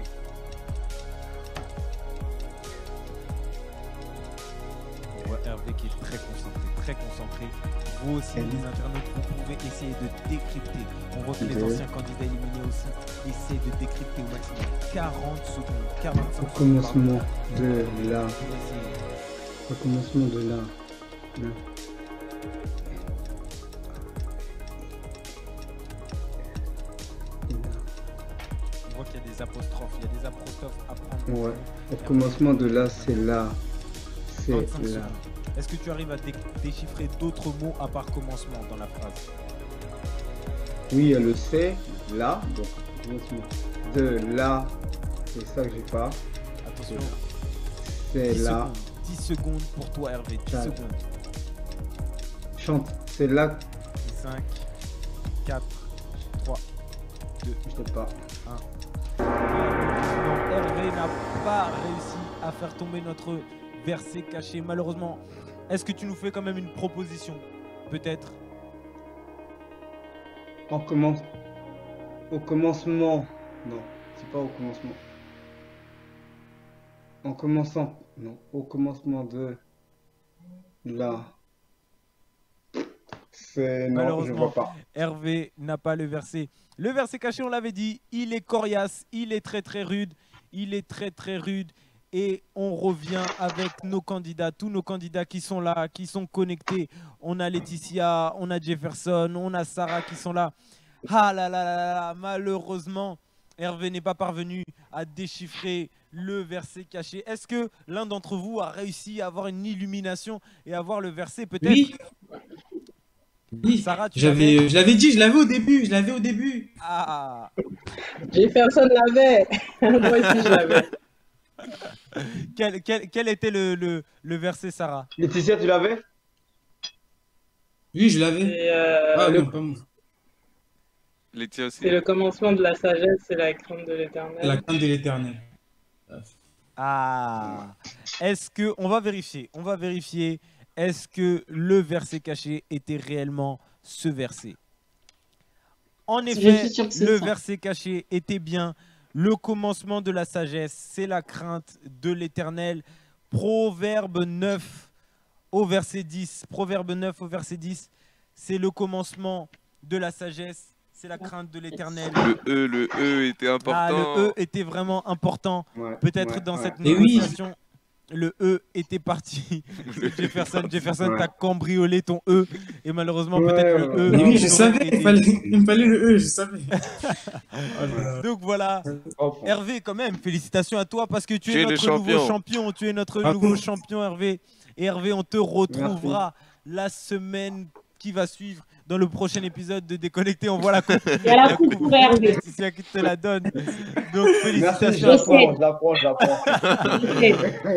On voit Hervé qui est très concentré, très concentré. Vous aussi, les internautes, vous pouvez essayer de décrypter. On voit que les anciens candidats éliminés aussi essaient de décrypter au maximum. 40 secondes, 45 secondes. au commencement de la. Au commencement de la. On voit qu'il y a des apostrophes, il y a des apostrophes à prendre. Ouais. Au commencement de la, c'est là. C'est 25 là. secondes. Est-ce que tu arrives à déchiffrer d'autres mots à part commencement dans la phrase? Oui, il y a le c'est là. Donc, commencement de là. C'est ça que j'ai pas. Attention. C'est 10 là. secondes. 10 secondes pour toi, Hervé. 10 Tac. secondes. Chante. C'est là. 5, 4, 3, 2, Je sais pas. 1. Hervé n'a pas réussi à faire tomber notre verset caché, malheureusement. Est-ce que tu nous fais quand même une proposition? Peut-être. On commence. Au commencement. Non, c'est pas au commencement. En commençant. Non, au commencement de là. C'est. Non, je Malheureusement, vois pas. Hervé n'a pas le verset. Le verset caché, on l'avait dit, il est coriace, il est très très rude, il est très très rude. Et on revient avec nos candidats, tous nos candidats qui sont là, qui sont connectés. On a Laetitia, on a Jefferson, on a Sarah qui sont là. Ah là là là là, malheureusement, Hervé n'est pas parvenu à déchiffrer le verset caché. Est-ce que l'un d'entre vous a réussi à avoir une illumination et à voir le verset peut-être? Oui. Oui, Sarah, tu je l'avais dit, je l'avais au début. Ah. Jefferson l'avait. Moi aussi, je l'avais. Quel était le verset, Sarah? Laetitia, tu l'avais? Oui, je l'avais. Ah Le- non, pas moi. Laetitia aussi. C'est le commencement de la sagesse, c'est la crainte de l'éternel. La crainte de l'éternel. Ah. Est-ce que on va vérifier. Est-ce que le verset caché était réellement ce verset? En Je effet, suis sûre que c'est le ça. verset caché était bien le commencement de la sagesse, c'est la crainte de l'éternel. Proverbe 9 au verset 10. Proverbe 9 au verset 10, c'est le commencement de la sagesse, c'est la crainte de l'éternel. Le E était important. Ah, le E était vraiment important. Ouais, Peut-être ouais, dans ouais. cette Et oui. négociation, le E était parti. Jefferson, Ouais. t'as cambriolé ton E. Et malheureusement, Ouais, peut-être ouais. le E. Mais oui, je aurait savais, été- il me fallait le E, je savais. Oh là là. Donc voilà. Oh, Hervé, quand même, félicitations à toi parce que tu Tu es es le notre nouveau champion. champion. Tu es notre Ah nouveau bon champion, Hervé. Et Hervé, on te retrouvera la semaine qui va suivre dans le prochain épisode de Déconnecté. On voit la coupe. Il y a la coupe pour Hervé. Laetitia qui te la donne. Donc merci, félicitations à je toi. sais. je l'apprends.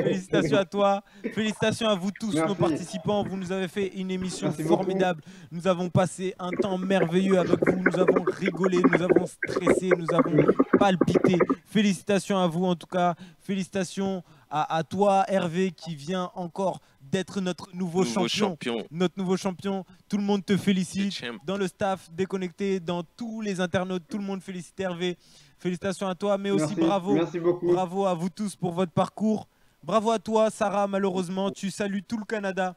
Félicitations à toi. Félicitations à vous tous, Merci. nos participants. Vous nous avez fait une émission Merci beaucoup. formidable. Nous avons passé un temps merveilleux avec vous. Nous avons rigolé, nous avons stressé, nous avons palpité. Félicitations à vous en tout cas. Félicitations à toi, Hervé, qui vient encore d'être notre nouveau champion. Notre nouveau champion. Tout le monde te félicite. Champ. Dans le staff déconnecté, dans tous les internautes, tout le monde félicite Hervé. Félicitations à toi, mais aussi Merci, bravo. merci beaucoup. Bravo à vous tous pour votre parcours. Bravo à toi, Sarah. Malheureusement, tu salues tout le Canada.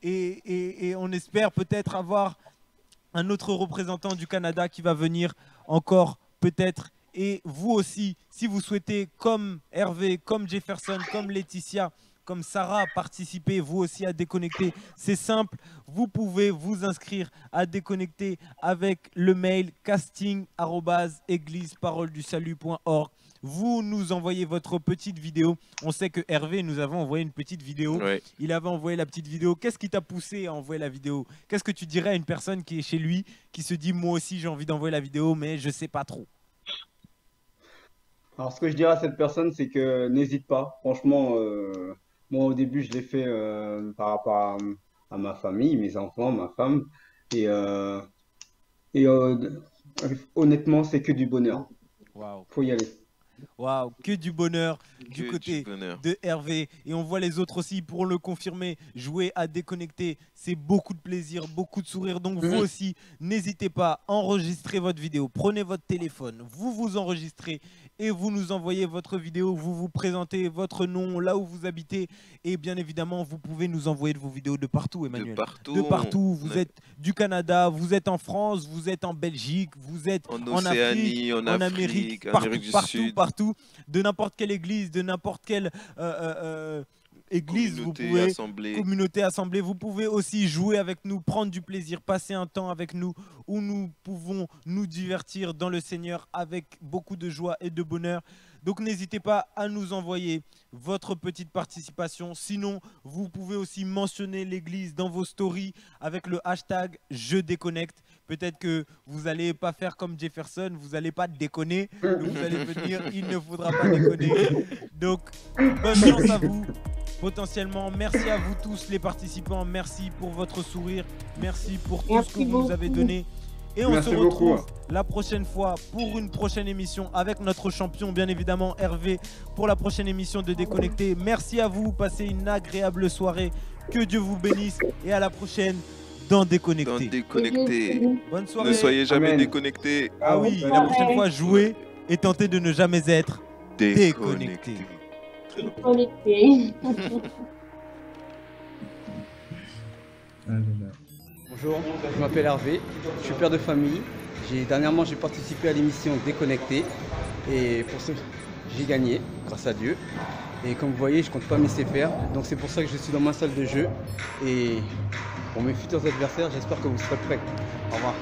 Et on espère peut-être avoir un autre représentant du Canada qui va venir encore peut-être. Et vous aussi, si vous souhaitez, comme Hervé, comme Jefferson, comme Laetitia, comme Sarah, participer vous aussi à Déconnecter, c'est simple. Vous pouvez vous inscrire à Déconnecter avec le mail casting@égliseparoledusalut.org. Vous nous envoyez votre petite vidéo. On sait que Hervé nous avait envoyé une petite vidéo. Ouais. Il avait envoyé la petite vidéo. Qu'est-ce qui t'a poussé à envoyer la vidéo? Qu'est-ce que tu dirais à une personne qui est chez lui, qui se dit moi aussi j'ai envie d'envoyer la vidéo, mais je sais pas trop? Alors, ce que je dirais à cette personne, c'est que n'hésite pas. Franchement, moi, au début, je l'ai fait par rapport à ma famille, mes enfants, ma femme. Et, et honnêtement, c'est que du bonheur. Waouh. Faut y aller. Waouh, que du bonheur du Que côté du bonheur. de Hervé. Et on voit les autres aussi pour le confirmer. Jouer à déconnecter, c'est beaucoup de plaisir, beaucoup de sourire. Donc vous aussi, n'hésitez pas, enregistrez votre vidéo. Prenez votre téléphone, vous vous enregistrez et vous nous envoyez votre vidéo. Vous vous présentez votre nom, là où vous habitez. Et bien évidemment, vous pouvez nous envoyer vos vidéos de partout, Emmanuel. partout. De partout. Vous On a- êtes du Canada, vous êtes en France, vous êtes en Belgique, vous êtes En en Océanie, Afrique, en Amérique, Afrique, partout, Amérique du partout, Sud. partout, de n'importe quelle église, de n'importe quelle église, Communauté, vous pouvez, assemblée. communauté, assemblée, vous pouvez aussi jouer avec nous, prendre du plaisir, passer un temps avec nous où nous pouvons nous divertir dans le Seigneur avec beaucoup de joie et de bonheur. Donc n'hésitez pas à nous envoyer votre petite participation. Sinon, vous pouvez aussi mentionner l'église dans vos stories avec le hashtag Je déconnecte. Peut-être que vous n'allez pas faire comme Jefferson, vous n'allez pas déconner. Donc vous allez me dire, il ne faudra pas déconner. Donc, bonne chance à vous. Potentiellement, merci à vous tous les participants. Merci pour votre sourire. Merci pour tout ce que vous nous avez donné. Et on Merci se retrouve beaucoup. la prochaine fois pour une prochaine émission avec notre champion, bien évidemment, Hervé, pour la prochaine émission de Déconnecté. Merci à vous, passez une agréable soirée. Que Dieu vous bénisse et à la prochaine dans Déconnecté. Dans Déconnecté. Bonne soirée. Ne soyez jamais Amen. déconnectés. Ah oui, la prochaine fois, jouez et tentez de ne jamais être déconnecté. Connecté. Bonjour, je m'appelle Hervé, je suis père de famille. Dernièrement, j'ai participé à l'émission Déconnecté et pour ce, j'ai gagné, grâce à Dieu. Et comme vous voyez, je compte pas me laisser faire. Donc c'est pour ça que je suis dans ma salle de jeu. Et pour mes futurs adversaires, j'espère que vous serez prêts. Au revoir.